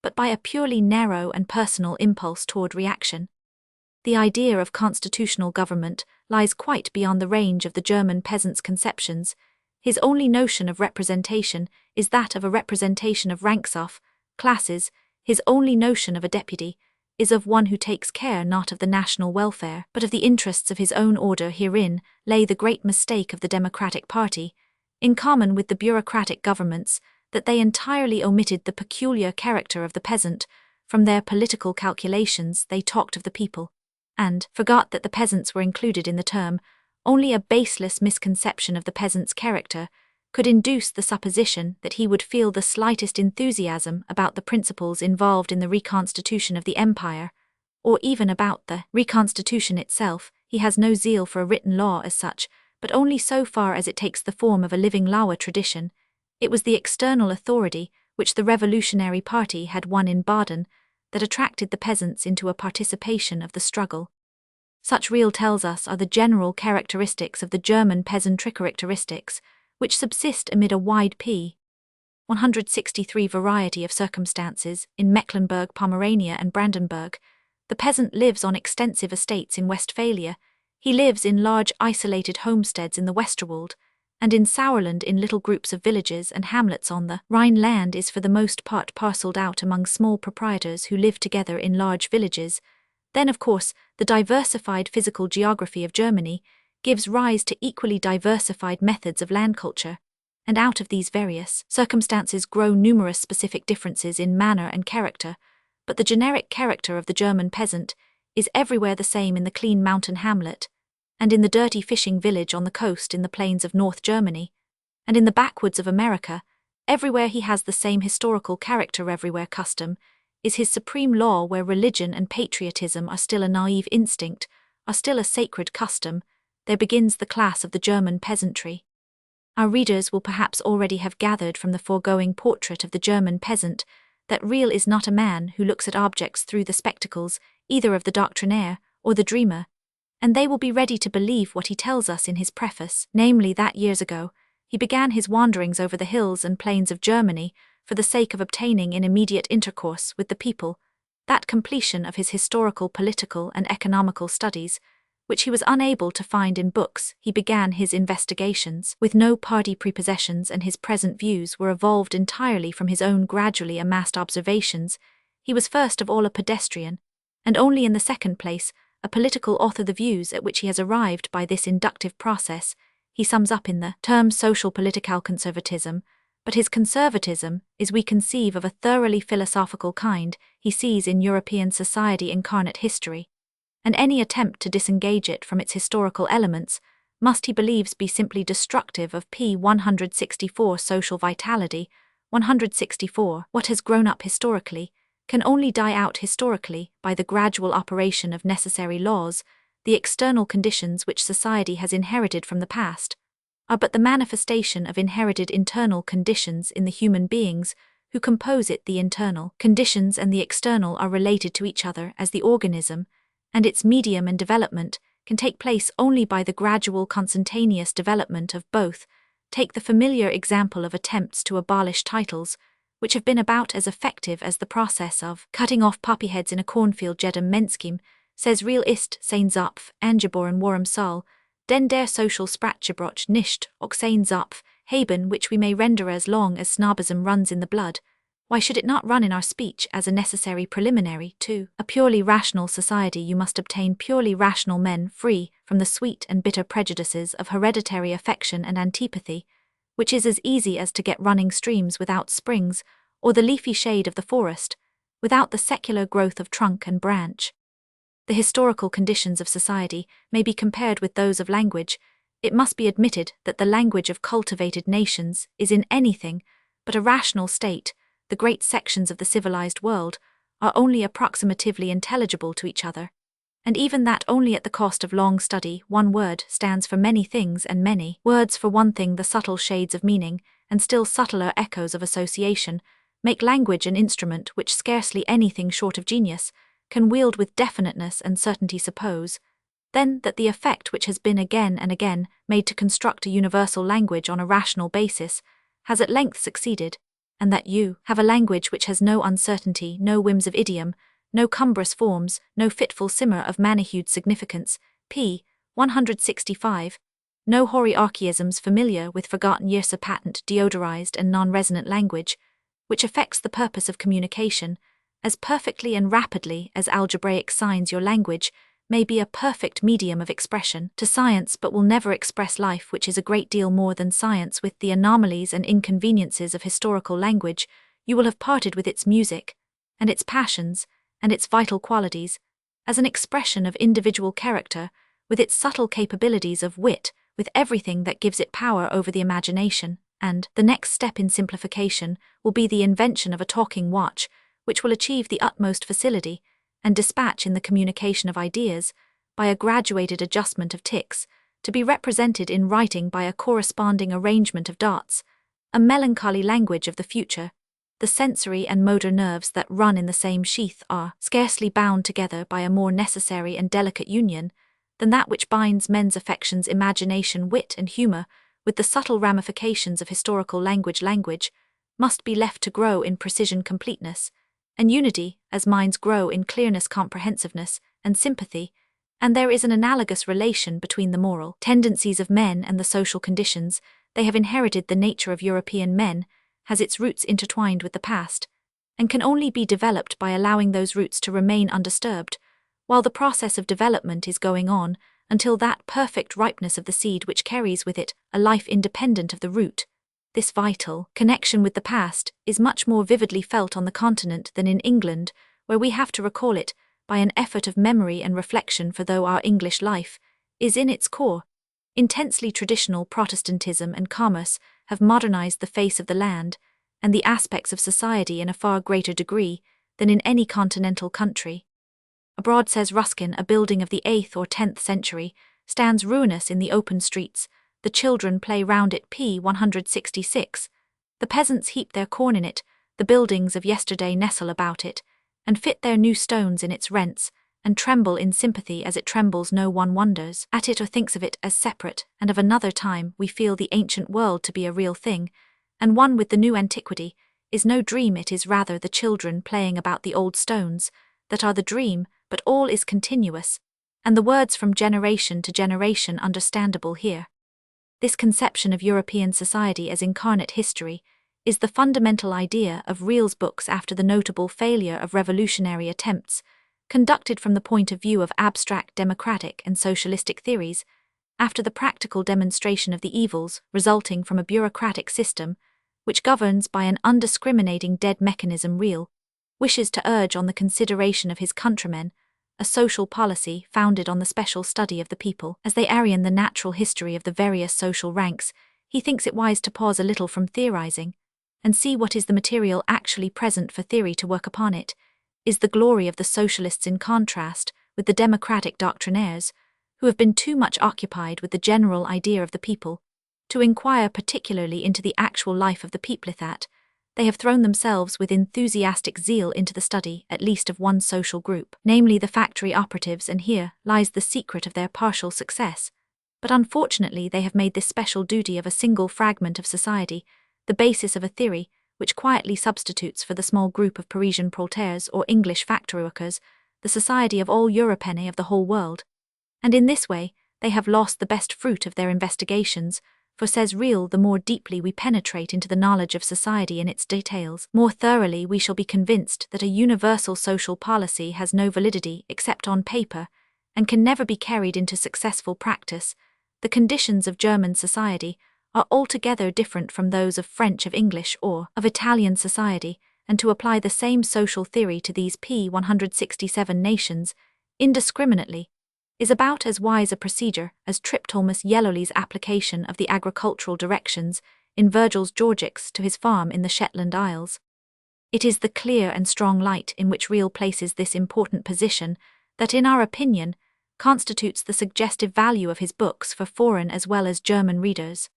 but by a purely narrow and personal impulse toward reaction. The idea of constitutional government lies quite beyond the range of the German peasant's conceptions. His only notion of representation is that of a representation of ranks of classes. His only notion of a deputy is of one who takes care not of the national welfare, but of the interests of his own order. Herein lay the great mistake of the Democratic Party, in common with the bureaucratic governments, that they entirely omitted the peculiar character of the peasant. From their political calculations they talked of the people, and forgot that the peasants were included in the term. Only a baseless misconception of the peasant's character could induce the supposition that he would feel the slightest enthusiasm about the principles involved in the reconstitution of the empire, or even about the reconstitution itself. He has no zeal for a written law as such, but only so far as it takes the form of a living law, a tradition. It was the external authority which the revolutionary party had won in Baden that attracted the peasants into a participation of the struggle. Such real tells us are the general characteristics of the German peasantry, characteristics which subsist amid a wide p. 163 variety of circumstances. In Mecklenburg, Pomerania and Brandenburg, the peasant lives on extensive estates. In Westphalia, he lives in large isolated homesteads in the Westerwald, and in Sauerland in little groups of villages and hamlets on the Rhine. Land is for the most part parcelled out among small proprietors who live together in large villages. Then, of course, the diversified physical geography of Germany gives rise to equally diversified methods of land culture, and out of these various circumstances grow numerous specific differences in manner and character. But the generic character of the German peasant is everywhere the same in the clean mountain hamlet, and in the dirty fishing village on the coast in the plains of North Germany, and in the backwoods of America. Everywhere he has the same historical character. Everywhere custom is his supreme law. Where religion and patriotism are still a naive instinct, are still a sacred custom, there begins the class of the German peasantry. Our readers will perhaps already have gathered from the foregoing portrait of the German peasant that real is not a man who looks at objects through the spectacles either of the doctrinaire or the dreamer, and they will be ready to believe what he tells us in his preface, namely that years ago he began his wanderings over the hills and plains of Germany for the sake of obtaining in immediate intercourse with the people that completion of his historical, political, and economical studies which he was unable to find in books. He began his investigations with no party prepossessions, and his present views were evolved entirely from his own gradually amassed observations. He was first of all a pedestrian, and only in the second place a political author. The views at which he has arrived by this inductive process he sums up in the term social political conservatism, but his conservatism is, we conceive, of a thoroughly philosophical kind. He sees in European society incarnate history, and any attempt to disengage it from its historical elements must, he believes, be simply destructive of p. 164 social vitality, 164. What has grown up historically can only die out historically by the gradual operation of necessary laws. The external conditions which society has inherited from the past are but the manifestation of inherited internal conditions in the human beings who compose it. The internal conditions and the external are related to each other as the organism, and its medium and development can take place only by the gradual consentaneous development of both. Take the familiar example of attempts to abolish titles, which have been about as effective as the process of cutting off poppy heads in a cornfield. Jedem menskim, says real ist sein Zapf, angeboren warm Saal, den der social Spratgebroch nicht, auch sein Zapf, haben, which we may render as long as snobism runs in the blood. Why should it not run in our speech as a necessary preliminary to a purely rational society? You must obtain purely rational men free from the sweet and bitter prejudices of hereditary affection and antipathy, which is as easy as to get running streams without springs, or the leafy shade of the forest, without the secular growth of trunk and branch. The historical conditions of society may be compared with those of language. It must be admitted that the language of cultivated nations is in anything but a rational state. The great sections of the civilized world are only approximatively intelligible to each other, and even that only at the cost of long study. One word stands for many things, and many words for one thing. The subtle shades of meaning, and still subtler echoes of association, make language an instrument which scarcely anything short of genius can wield with definiteness and certainty. Suppose, then, that the effect which has been again and again made to construct a universal language on a rational basis has at length succeeded, and that you have a language which has no uncertainty, no whims of idiom, no cumbrous forms, no fitful simmer of manicued significance. p. 165. No hoary archaisms familiar with forgotten years. A patent, deodorized and non-resonant language, which affects the purpose of communication as perfectly and rapidly as algebraic signs. Your language may be a perfect medium of expression to science, but will never express life, which is a great deal more than science. With the anomalies and inconveniences of historical language, you will have parted with its music, and its passions, and its vital qualities, as an expression of individual character, with its subtle capabilities of wit, with everything that gives it power over the imagination. And the next step in simplification will be the invention of a talking watch, which will achieve the utmost facility and dispatch in the communication of ideas by a graduated adjustment of ticks, to be represented in writing by a corresponding arrangement of dots, a melancholy language of the future. The sensory and motor nerves that run in the same sheath are scarcely bound together by a more necessary and delicate union than that which binds men's affections, imagination, wit, and humor with the subtle ramifications of historical language. Language must be left to grow in precision, completeness, and unity as minds grow in clearness, comprehensiveness, and sympathy, and there is an analogous relation between the moral tendencies of men and the social conditions they have inherited. The nature of European men has its roots intertwined with the past, and can only be developed by allowing those roots to remain undisturbed, while the process of development is going on, until that perfect ripeness of the seed which carries with it a life independent of the root. This vital connection with the past is much more vividly felt on the continent than in England, where we have to recall it by an effort of memory and reflection. For though our English life is in its core intensely traditional, Protestantism and commerce have modernized the face of the land and the aspects of society in a far greater degree than in any continental country. Abroad, says Ruskin, a building of the 8th or 10th century stands ruinous in the open streets. The children play round it. p. 166. The peasants heap their corn in it, the buildings of yesterday nestle about it, and fit their new stones in its rents, and tremble in sympathy as it trembles. No one wonders at it or thinks of it as separate and of another time. We feel the ancient world to be a real thing, and one with the new antiquity is no dream. It is rather the children playing about the old stones that are the dream, but all is continuous, and the words from generation to generation understandable here. This conception of European society as incarnate history is the fundamental idea of Reel's books after the notable failure of revolutionary attempts, conducted from the point of view of abstract democratic and socialistic theories, after the practical demonstration of the evils resulting from a bureaucratic system which governs by an undiscriminating dead mechanism. Reel wishes to urge on the consideration of his countrymen a social policy founded on the special study of the people as they arraign the natural history of the various social ranks. He thinks it wise to pause a little from theorizing and see what is the material actually present for theory to work upon it, is the glory of the socialists in contrast with the democratic doctrinaires, who have been too much occupied with the general idea of the people, to inquire particularly into the actual life of the peoplet that they have thrown themselves with enthusiastic zeal into the study at least of one social group, namely the factory operatives, and here lies the secret of their partial success. But unfortunately they have made this special duty of a single fragment of society the basis of a theory which quietly substitutes for the small group of Parisian prolétaires or English factory workers the society of all Européenne of the whole world. And in this way they have lost the best fruit of their investigations, for says Real, the more deeply we penetrate into the knowledge of society in its details, more thoroughly we shall be convinced that a universal social policy has no validity except on paper, and can never be carried into successful practice. The conditions of German society are altogether different from those of French, of English, or of Italian society, and to apply the same social theory to these 167 nations, indiscriminately, is about as wise a procedure as Triptolemus Yellowly's application of the agricultural directions in Virgil's Georgics to his farm in the Shetland Isles. It is the clear and strong light in which Real places this important position that, in our opinion, constitutes the suggestive value of his books for foreign as well as German readers.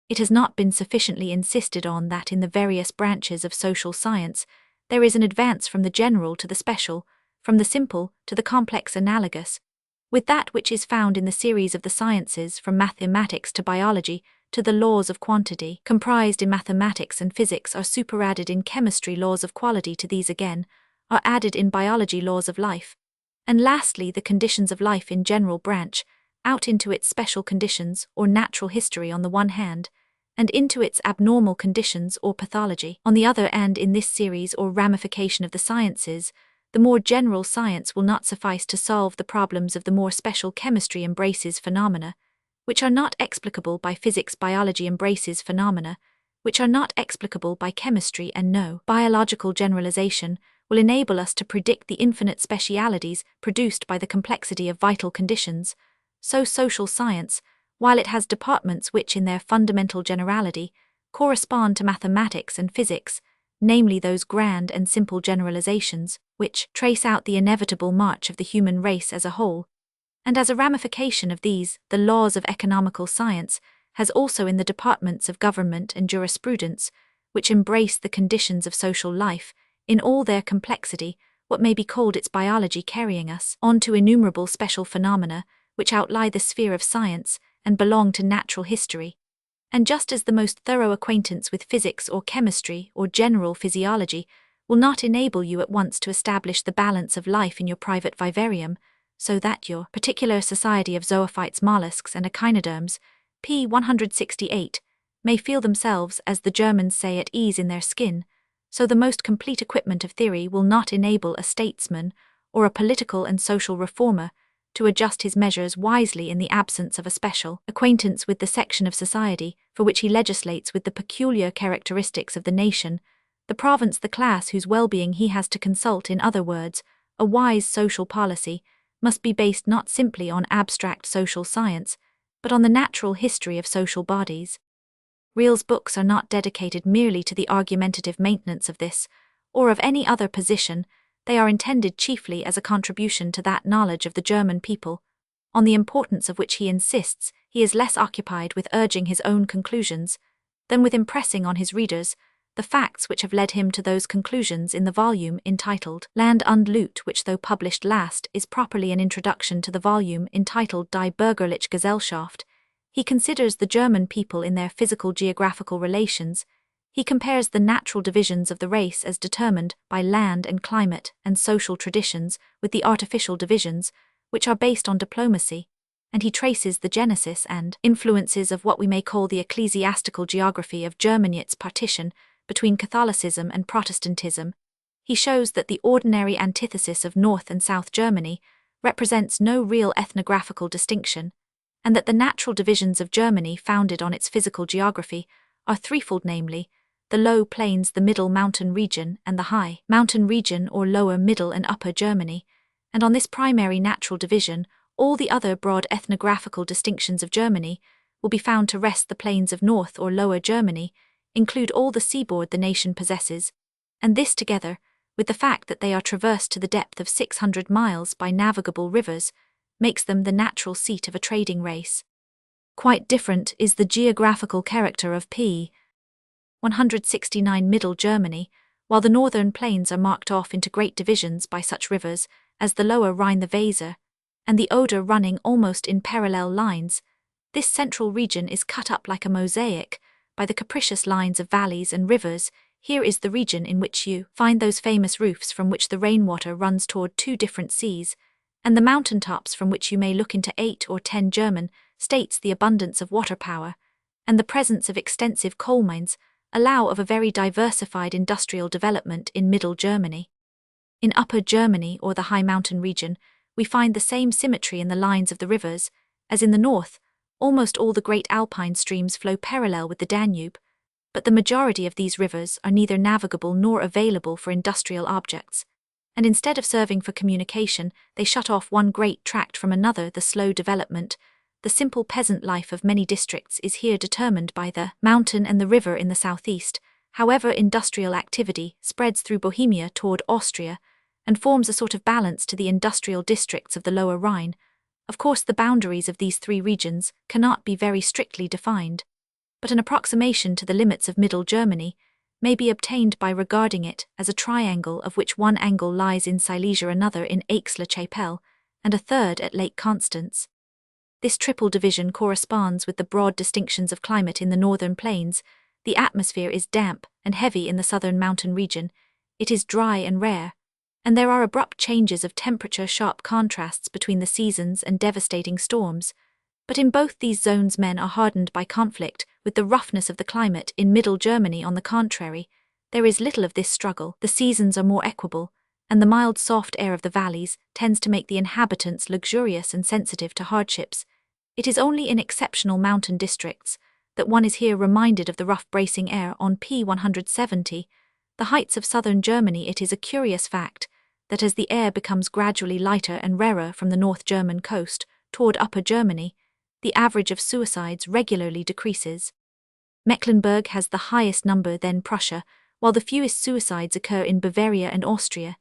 It has not been sufficiently insisted on that in the various branches of social science there is an advance from the general to the special, from the simple to the complex analogous, with that which is found in the series of the sciences from mathematics to biology to the laws of quantity, comprised in mathematics and physics, are superadded in chemistry laws of quality, to these again are added in biology laws of life, and lastly the conditions of life in general branch out into its special conditions or natural history on the one hand, and into its abnormal conditions or pathology on the other. And in this series or ramification of the sciences, the more general science will not suffice to solve the problems of the more special. Chemistry embraces phenomena which are not explicable by physics, biology embraces phenomena which are not explicable by chemistry, and no biological generalization will enable us to predict the infinite specialities produced by the complexity of vital conditions. So social science, while it has departments which in their fundamental generality correspond to mathematics and physics, namely those grand and simple generalizations which trace out the inevitable march of the human race as a whole, and as a ramification of these, the laws of economical science, has also in the departments of government and jurisprudence, which embrace the conditions of social life, in all their complexity, what may be called its biology, carrying us on to innumerable special phenomena which outlie the sphere of science and belong to natural history. And just as the most thorough acquaintance with physics or chemistry or general physiology will not enable you at once to establish the balance of life in your private vivarium, so that your particular society of zoophytes, mollusks, and echinoderms, p. 168, may feel themselves, as the Germans say, at ease in their skin, so the most complete equipment of theory will not enable a statesman or a political and social reformer to adjust his measures wisely in the absence of a special acquaintance with the section of society for which he legislates, with the peculiar characteristics of the nation, the province, the class whose well-being he has to consult. In other words, a wise social policy must be based not simply on abstract social science, but on the natural history of social bodies. Real's books are not dedicated merely to the argumentative maintenance of this, or of any other position. They are intended chiefly as a contribution to that knowledge of the German people, on the importance of which he insists. He is less occupied with urging his own conclusions than with impressing on his readers the facts which have led him to those conclusions. In the volume entitled Land und Loot, which though published last is properly an introduction to the volume entitled Die Bürgerliche Gesellschaft, he considers the German people in their physical geographical relations. He compares the natural divisions of the race as determined by land and climate and social traditions with the artificial divisions, which are based on diplomacy, and he traces the genesis and influences of what we may call the ecclesiastical geography of Germany, its partition between Catholicism and Protestantism. He shows that the ordinary antithesis of North and South Germany represents no real ethnographical distinction, and that the natural divisions of Germany founded on its physical geography are threefold, namely, the low plains, the middle mountain region, and the high mountain region or lower, middle, and upper Germany, and on this primary natural division all the other broad ethnographical distinctions of Germany will be found to rest. The plains of North or Lower Germany include all the seaboard the nation possesses, and this together, with the fact that they are traversed to the depth of 600 miles by navigable rivers, makes them the natural seat of a trading race. Quite different is the geographical character of p. 169 Middle Germany, while the northern plains are marked off into great divisions by such rivers as the lower Rhine, the Weser, and the Oder, running almost in parallel lines. This central region is cut up like a mosaic by the capricious lines of valleys and rivers. Here is the region in which you find those famous roofs from which the rainwater runs toward two different seas, and the mountain tops from which you may look into 8 or 10 German states. The abundance of water power and the presence of extensive coal mines allow of a very diversified industrial development in Middle Germany. In Upper Germany, or the high mountain region, we find the same symmetry in the lines of the rivers. As in the north, almost all the great alpine streams flow parallel with the Danube, but the majority of these rivers are neither navigable nor available for industrial objects, and instead of serving for communication, they shut off one great tract from another. The slow development, the simple peasant life of many districts is here determined by the mountain and the river in the southeast. However, industrial activity spreads through Bohemia toward Austria and forms a sort of balance to the industrial districts of the lower Rhine. Of course, the boundaries of these three regions cannot be very strictly defined, but an approximation to the limits of Middle Germany may be obtained by regarding it as a triangle of which one angle lies in Silesia, another in Aix-la-Chapelle, and a third at Lake Constance. This triple division corresponds with the broad distinctions of climate in the northern plains. The atmosphere is damp and heavy in the southern mountain region, it is dry and rare, and there are abrupt changes of temperature, sharp contrasts between the seasons and devastating storms. But in both these zones men are hardened by conflict with the roughness of the climate. In Middle Germany, on the contrary, there is little of this struggle. The seasons are more equable, and the mild soft air of the valleys tends to make the inhabitants luxurious and sensitive to hardships. It is only in exceptional mountain districts that one is here reminded of the rough bracing air. On p. 170, the heights of southern Germany, it is a curious fact that as the air becomes gradually lighter and rarer from the North German coast toward Upper Germany, the average of suicides regularly decreases. Mecklenburg has the highest number, then Prussia, while the fewest suicides occur in Bavaria and Austria.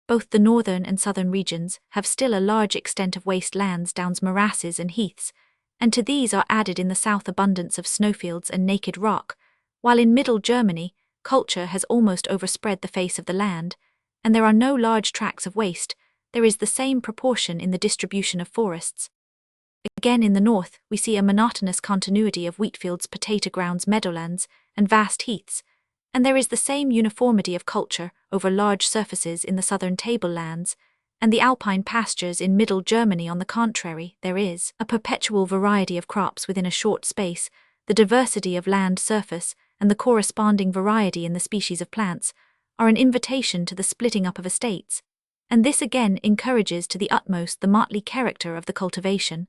Both the northern and southern regions have still a large extent of waste lands, downs, morasses and heaths, and to these are added in the south abundance of snowfields and naked rock, while in Middle Germany, culture has almost overspread the face of the land, and there are no large tracts of waste. There is the same proportion in the distribution of forests. Again, in the north, we see a monotonous continuity of wheatfields, potato grounds, meadowlands, and vast heaths, and there is the same uniformity of culture over large surfaces in the southern tablelands and the alpine pastures. In Middle Germany, on the contrary, there is a perpetual variety of crops within a short space. The diversity of land surface and the corresponding variety in the species of plants are an invitation to the splitting up of estates, and this again encourages to the utmost the motley character of the cultivation.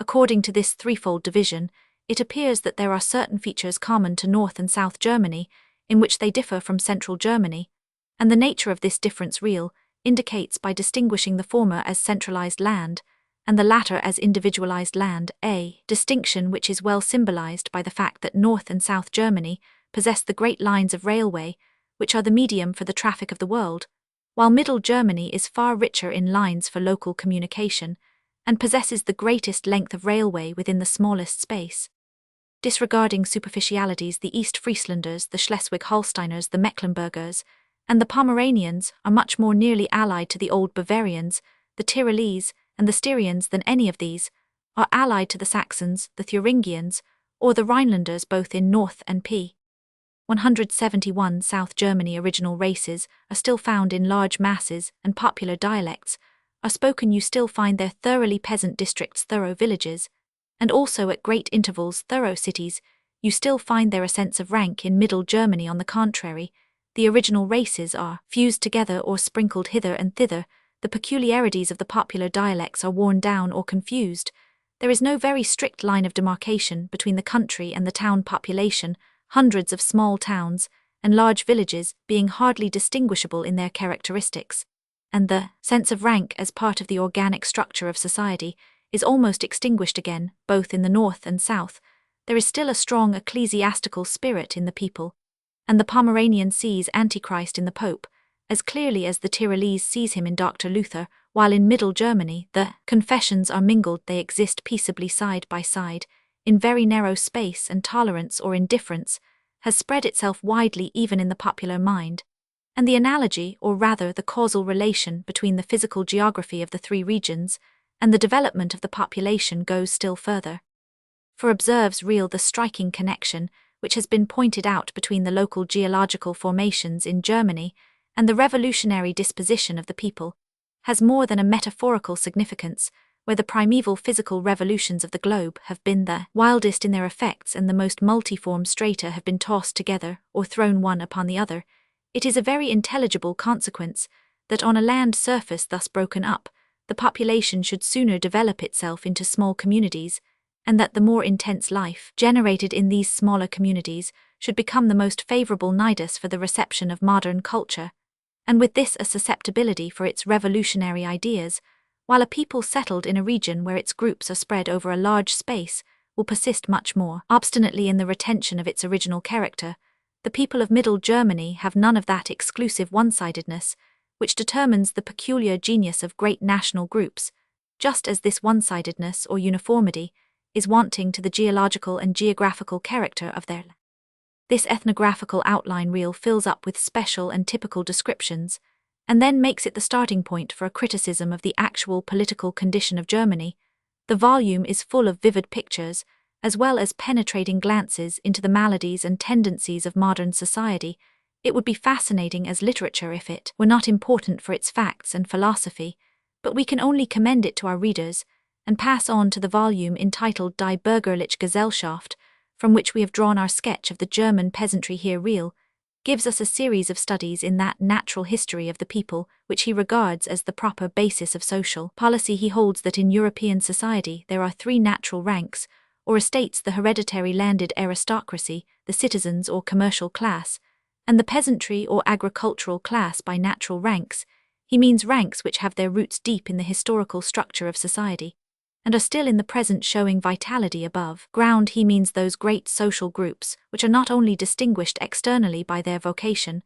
According to this threefold division, it appears that there are certain features common to North and South Germany, in which they differ from Central Germany, and the nature of this difference real indicates by distinguishing the former as centralized land, and the latter as individualized land, a distinction which is well symbolized by the fact that North and South Germany possess the great lines of railway, which are the medium for the traffic of the world, while Middle Germany is far richer in lines for local communication, and possesses the greatest length of railway within the smallest space. Disregarding superficialities, the East Frieslanders, the Schleswig-Holsteiners, the Mecklenburgers, and the Pomeranians are much more nearly allied to the Old Bavarians, the Tyrolese, and the Styrians than any of these are allied to the Saxons, the Thuringians, or the Rhinelanders, both in North and p. 171 South Germany. Original races are still found in large masses, and popular dialects are spoken. You still find their thoroughly peasant districts, thorough villages, and also at great intervals thorough cities. You still find there a sense of rank. In Middle Germany, on the contrary, the original races are fused together or sprinkled hither and thither. The peculiarities of the popular dialects are worn down or confused. There is no very strict line of demarcation between the country and the town population, hundreds of small towns and large villages being hardly distinguishable in their characteristics, and the sense of rank as part of the organic structure of society is almost extinguished again, both in the north and south. there is still a strong ecclesiastical spirit in the people, and the Pomeranian sees Antichrist in the Pope, as clearly as the Tyrolese sees him in Dr. Luther, while in Middle Germany the confessions are mingled, they exist peaceably side by side, in very narrow space, and tolerance or indifference has spread itself widely even in the popular mind, and the analogy, or rather the causal relation between the physical geography of the three regions and the development of the population goes still further. For observes Real the striking connection which has been pointed out between the local geological formations in Germany and the revolutionary disposition of the people, has more than a metaphorical significance, where the primeval physical revolutions of the globe have been the wildest in their effects and the most multiform strata have been tossed together or thrown one upon the other. It is a very intelligible consequence that on a land surface thus broken up, the population should sooner develop itself into small communities, and that the more intense life generated in these smaller communities should become the most favorable nidus for the reception of modern culture, and with this a susceptibility for its revolutionary ideas, while a people settled in a region where its groups are spread over a large space will persist much more obstinately in the retention of its original character. The people of Middle Germany have none of that exclusive one-sidedness which determines the peculiar genius of great national groups, just as this one-sidedness or uniformity is wanting to the geological and geographical character of their. This ethnographical outline Real fills up with special and typical descriptions, and then makes it the starting point for a criticism of the actual political condition of Germany. The volume is full of vivid pictures, as well as penetrating glances into the maladies and tendencies of modern society. It would be fascinating as literature if it were not important for its facts and philosophy, but we can only commend it to our readers, and pass on to the volume entitled Die Bürgerliche Gesellschaft, from which we have drawn our sketch of the German peasantry. Here Real gives us a series of studies in that natural history of the people which he regards as the proper basis of social policy. He holds that in European society there are three natural ranks, or estates: the hereditary landed aristocracy, the citizens or commercial class, and the peasantry or agricultural class. By natural ranks, he means ranks which have their roots deep in the historical structure of society, and are still in the present showing vitality above ground. He means those great social groups which are not only distinguished externally by their vocation,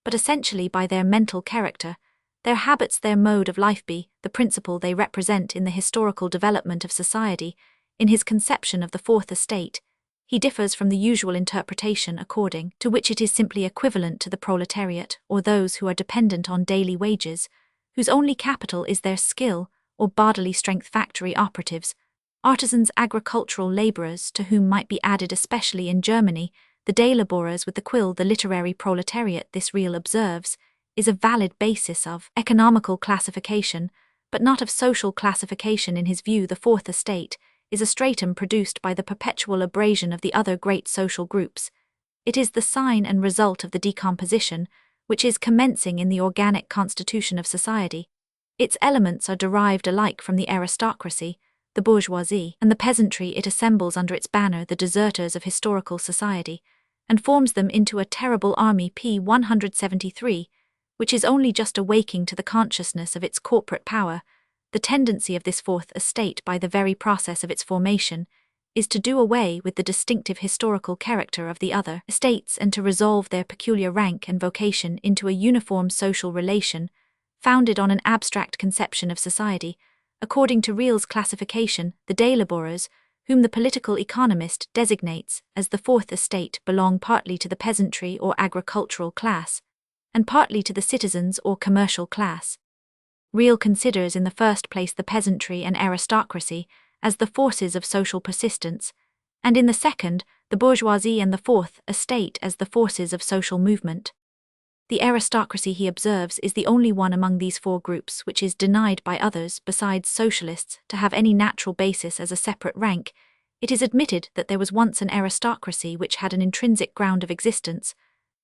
but essentially by their mental character, their habits, their mode of life, be the principle they represent in the historical development of society. In his conception of the fourth estate, he differs from the usual interpretation according to which it is simply equivalent to the proletariat, or those who are dependent on daily wages, whose only capital is their skill or bodily strength: factory operatives, artisans, agricultural laborers, to whom might be added, especially in Germany, the day laborers with the quill. The literary proletariat, this Real observes, is a valid basis of economical classification, but not of social classification. In his view, the fourth estate is a stratum produced by the perpetual abrasion of the other great social groups. It is the sign and result of the decomposition which is commencing in the organic constitution of society. Its elements are derived alike from the aristocracy, the bourgeoisie, and the peasantry. It assembles under its banner the deserters of historical society, and forms them into a terrible army. P. 173, which is only just awaking to the consciousness of its corporate power. The tendency of this fourth estate, by the very process of its formation, is to do away with the distinctive historical character of the other estates and to resolve their peculiar rank and vocation into a uniform social relation, founded on an abstract conception of society. According to Real's classification, the day laborers, whom the political economist designates as the fourth estate, belong partly to the peasantry or agricultural class, and partly to the citizens or commercial class. Real considers in the first place the peasantry and aristocracy as the forces of social persistence, and in the second, the bourgeoisie and the fourth estate as the forces of social movement. The aristocracy, he observes, is the only one among these four groups which is denied by others besides socialists to have any natural basis as a separate rank. It is admitted that there was once an aristocracy which had an intrinsic ground of existence,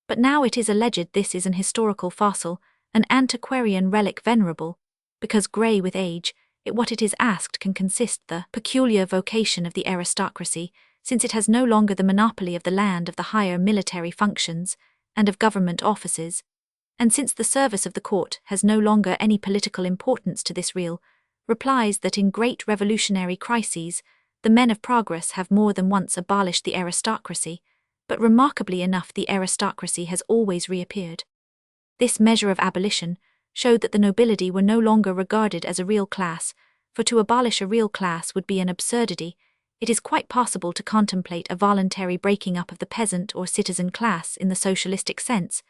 but now it is alleged this is an historical fossil, an antiquarian relic venerable, because grey with age. What it is asked can consist the peculiar vocation of the aristocracy, since it has no longer the monopoly of the land, of the higher military functions, and of government offices, and since the service of the court has no longer any political importance. To this Real replies that in great revolutionary crises The men of progress have more than once abolished the aristocracy, but remarkably enough the aristocracy has always reappeared. This measure of abolition showed that the nobility were no longer regarded as a real class, for to abolish a real class would be an absurdity. It is quite possible to contemplate a voluntary breaking up of the peasant or citizen class in the socialistic sense,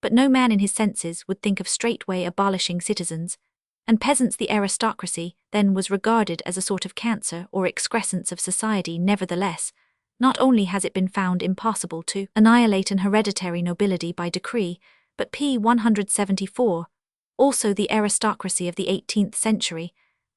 but no man in his senses would think of straightway abolishing citizens, and peasants. The aristocracy then was regarded as a sort of cancer or excrescence of society. Nevertheless, not only has it been found impossible to annihilate an hereditary nobility by decree, but p. 174, also the aristocracy of the 18th century,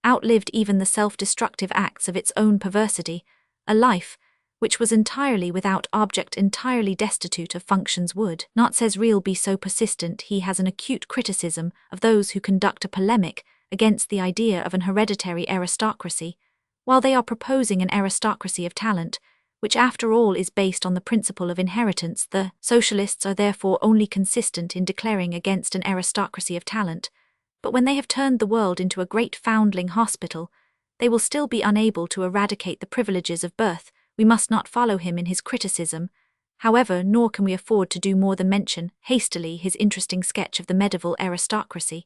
outlived even the self-destructive acts of its own perversity. A life which was entirely without object, entirely destitute of functions, would not, says Real, be so persistent. He has an acute criticism of those who conduct a polemic against the idea of an hereditary aristocracy, while they are proposing an aristocracy of talent, which after all is based on the principle of inheritance. The socialists are therefore only consistent in declaring against an aristocracy of talent, but when they have turned the world into a great foundling hospital, they will still be unable to eradicate the privileges of birth. We must not follow him in his criticism, however, nor can we afford to do more than mention hastily his interesting sketch of the medieval aristocracy,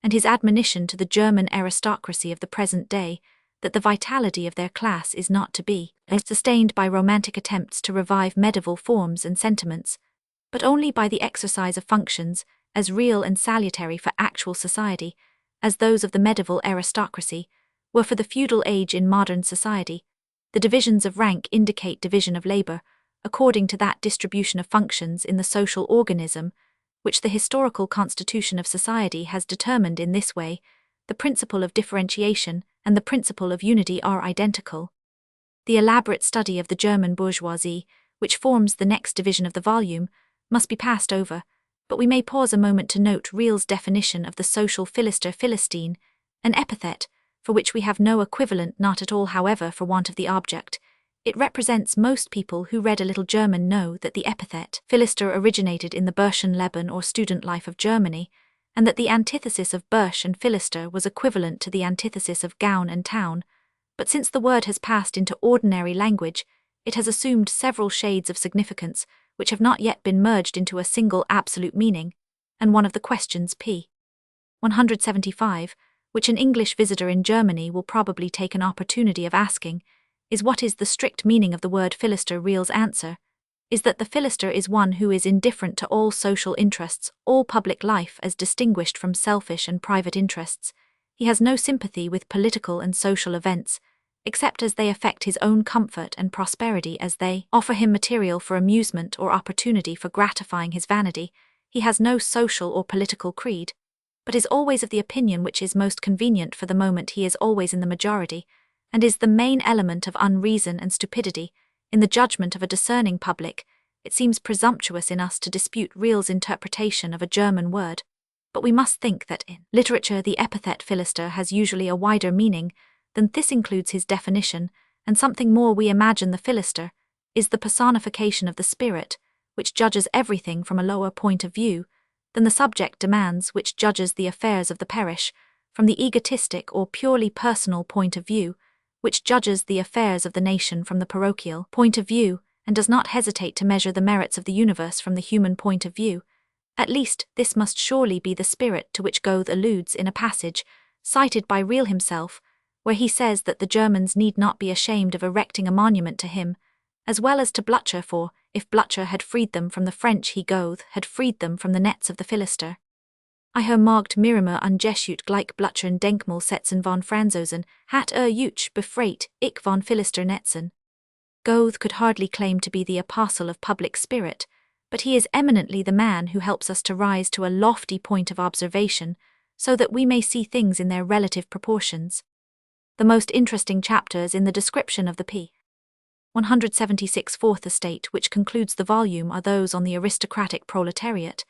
and his admonition to the German aristocracy of the present day that the vitality of their class is not to be sustained by romantic attempts to revive medieval forms and sentiments, but only by the exercise of functions as real and salutary for actual society, as those of the medieval aristocracy were for the feudal age in modern society. The divisions of rank indicate division of labor, according to that distribution of functions in the social organism, which the historical constitution of society has determined. In this way, the principle of differentiation and the principle of unity are identical. The elaborate study of the German bourgeoisie, which forms the next division of the volume, must be passed over, but we may pause a moment to note Real's definition of the social Philistine, an epithet for which we have no equivalent, not at all, however, for want of the object. It represents most people who read a little German know that the epithet Philister originated in the Burschenleben or student life of Germany, and that the antithesis of Bursch and Philister was equivalent to the antithesis of gown and town. But since the word has passed into ordinary language, it has assumed several shades of significance which have not yet been merged into a single absolute meaning, and one of the questions p. 175, which an English visitor in Germany will probably take an opportunity of asking, is what is the strict meaning of the word Philister. Real's answer is that the Philister is one who is indifferent to all social interests, all public life as distinguished from selfish and private interests. He has no sympathy with political and social events, except as they affect his own comfort and prosperity, as they offer him material for amusement or opportunity for gratifying his vanity. He has no social or political creed, but is always of the opinion which is most convenient for the moment. He is always in the majority, and is the main element of unreason and stupidity. In the judgment of a discerning public, it seems presumptuous in us to dispute Real's interpretation of a German word, but we must think that in literature the epithet Philister has usually a wider meaning than this. Includes his definition, and something more. We imagine the Philister is the personification of the spirit, which judges everything from a lower point of view than the subject demands, which judges the affairs of the parish from the egotistic or purely personal point of view, which judges the affairs of the nation from the parochial point of view, and does not hesitate to measure the merits of the universe from the human point of view. At least, this must surely be the spirit to which Goethe alludes in a passage cited by Real himself, where he says that the Germans need not be ashamed of erecting a monument to him, as well as to Blücher, for if Blücher had freed them from the French, he Goethe had freed them from the nets of the Philister. I mag Mirimer ungeschut gleich Blüchern Denkmal setzen von Franzosen, hat Juch befreit, ich von Philister netzen. Goethe could hardly claim to be the apostle of public spirit, but he is eminently the man who helps us to rise to a lofty point of observation, so that we may see things in their relative proportions. The most interesting chapters in the description of the p. 176 Fourth Estate, which concludes the volume, are those on the aristocratic proletariat,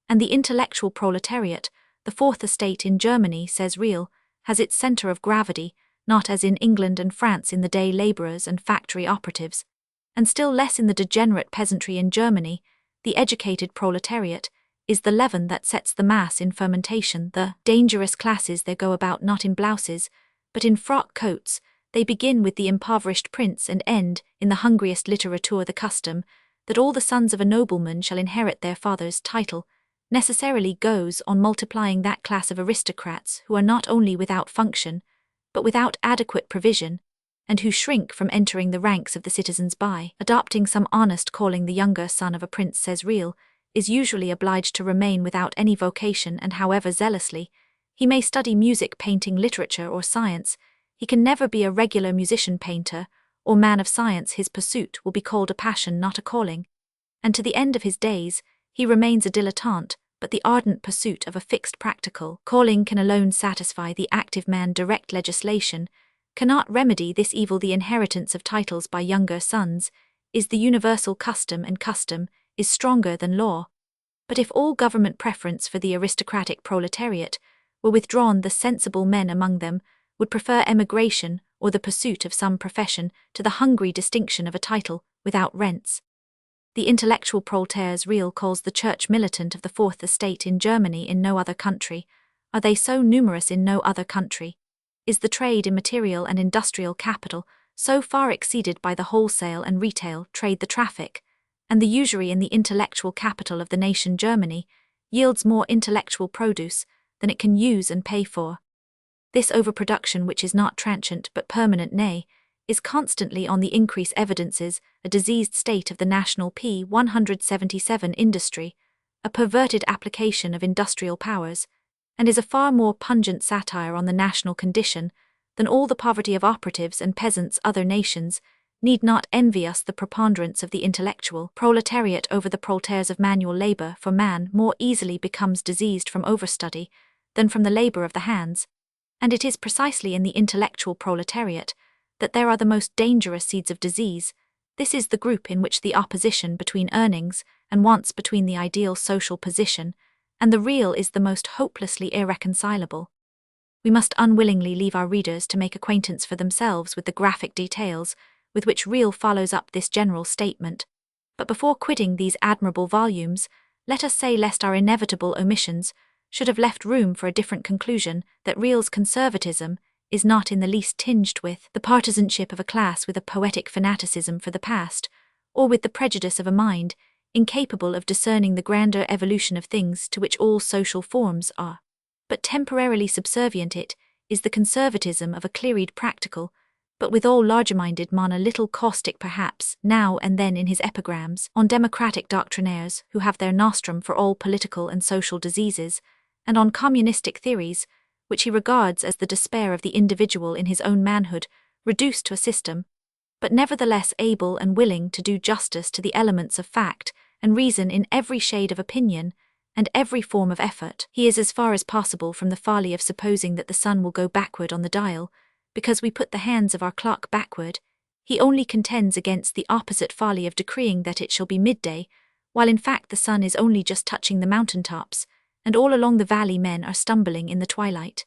and the intellectual proletariat. The Fourth Estate in Germany, says Real, has its centre of gravity, not as in England and France in the day labourers and factory operatives, and still less in the degenerate peasantry in Germany. The educated proletariat is the leaven that sets the mass in fermentation. The dangerous classes there go about not in blouses, but in frock coats. They begin with the impoverished prince and end, in the hungriest literature, the custom that all the sons of a nobleman shall inherit their father's title, necessarily goes on multiplying that class of aristocrats who are not only without function, but without adequate provision, and who shrink from entering the ranks of the citizens by adopting some honest calling. The younger son of a prince, says Real, is usually obliged to remain without any vocation, and however zealously he may study music, painting, literature, or science, he can never be a regular musician, painter, or man of science. His pursuit will be called a passion, not a calling, and to the end of his days he remains a dilettante, but the ardent pursuit of a fixed practical calling can alone satisfy the active man. Direct legislation cannot remedy this evil. The inheritance of titles by younger sons is the universal custom, and custom is stronger than law. But if all government preference for the aristocratic proletariat were withdrawn, the sensible men among them would prefer emigration or the pursuit of some profession to the hungry distinction of a title without rents. The intellectual proletaires, Real calls the church militant of the Fourth Estate in Germany. In no other country are they so numerous. In no other country is the trade in material and industrial capital so far exceeded by the wholesale and retail trade. The traffic and the usury in the intellectual capital of the nation Germany yields more intellectual produce than it can use and pay for. This overproduction, which is not transient but permanent, nay, is constantly on the increase, evidences a diseased state of the national p. 177 industry, a perverted application of industrial powers, and is a far more pungent satire on the national condition than all the poverty of operatives and peasants. Other nations need not envy us the preponderance of the intellectual proletariat over the proletaires of manual labor, for man more easily becomes diseased from overstudy than from the labor of the hands, and it is precisely in the intellectual proletariat that there are the most dangerous seeds of disease. This is the group in which the opposition between earnings and wants, between the ideal social position and the real, is the most hopelessly irreconcilable. We must unwillingly leave our readers to make acquaintance for themselves with the graphic details with which Real follows up this general statement. But before quitting these admirable volumes, let us say, lest our inevitable omissions should have left room for a different conclusion, that Real's conservatism is not in the least tinged with the partisanship of a class, with a poetic fanaticism for the past, or with the prejudice of a mind incapable of discerning the grander evolution of things to which all social forms are but temporarily subservient. It is the conservatism of a clear-eyed practical, but withal larger-minded man, a little caustic perhaps now and then in his epigrams on democratic doctrinaires who have their nostrum for all political and social diseases, and on communistic theories, which he regards as the despair of the individual in his own manhood, reduced to a system, but nevertheless able and willing to do justice to the elements of fact and reason in every shade of opinion and every form of effort. He is as far as possible from the folly of supposing that the sun will go backward on the dial, because we put the hands of our clock backward. He only contends against the opposite folly of decreeing that it shall be midday, while in fact the sun is only just touching the mountain tops, and all along the valley men are stumbling in the twilight.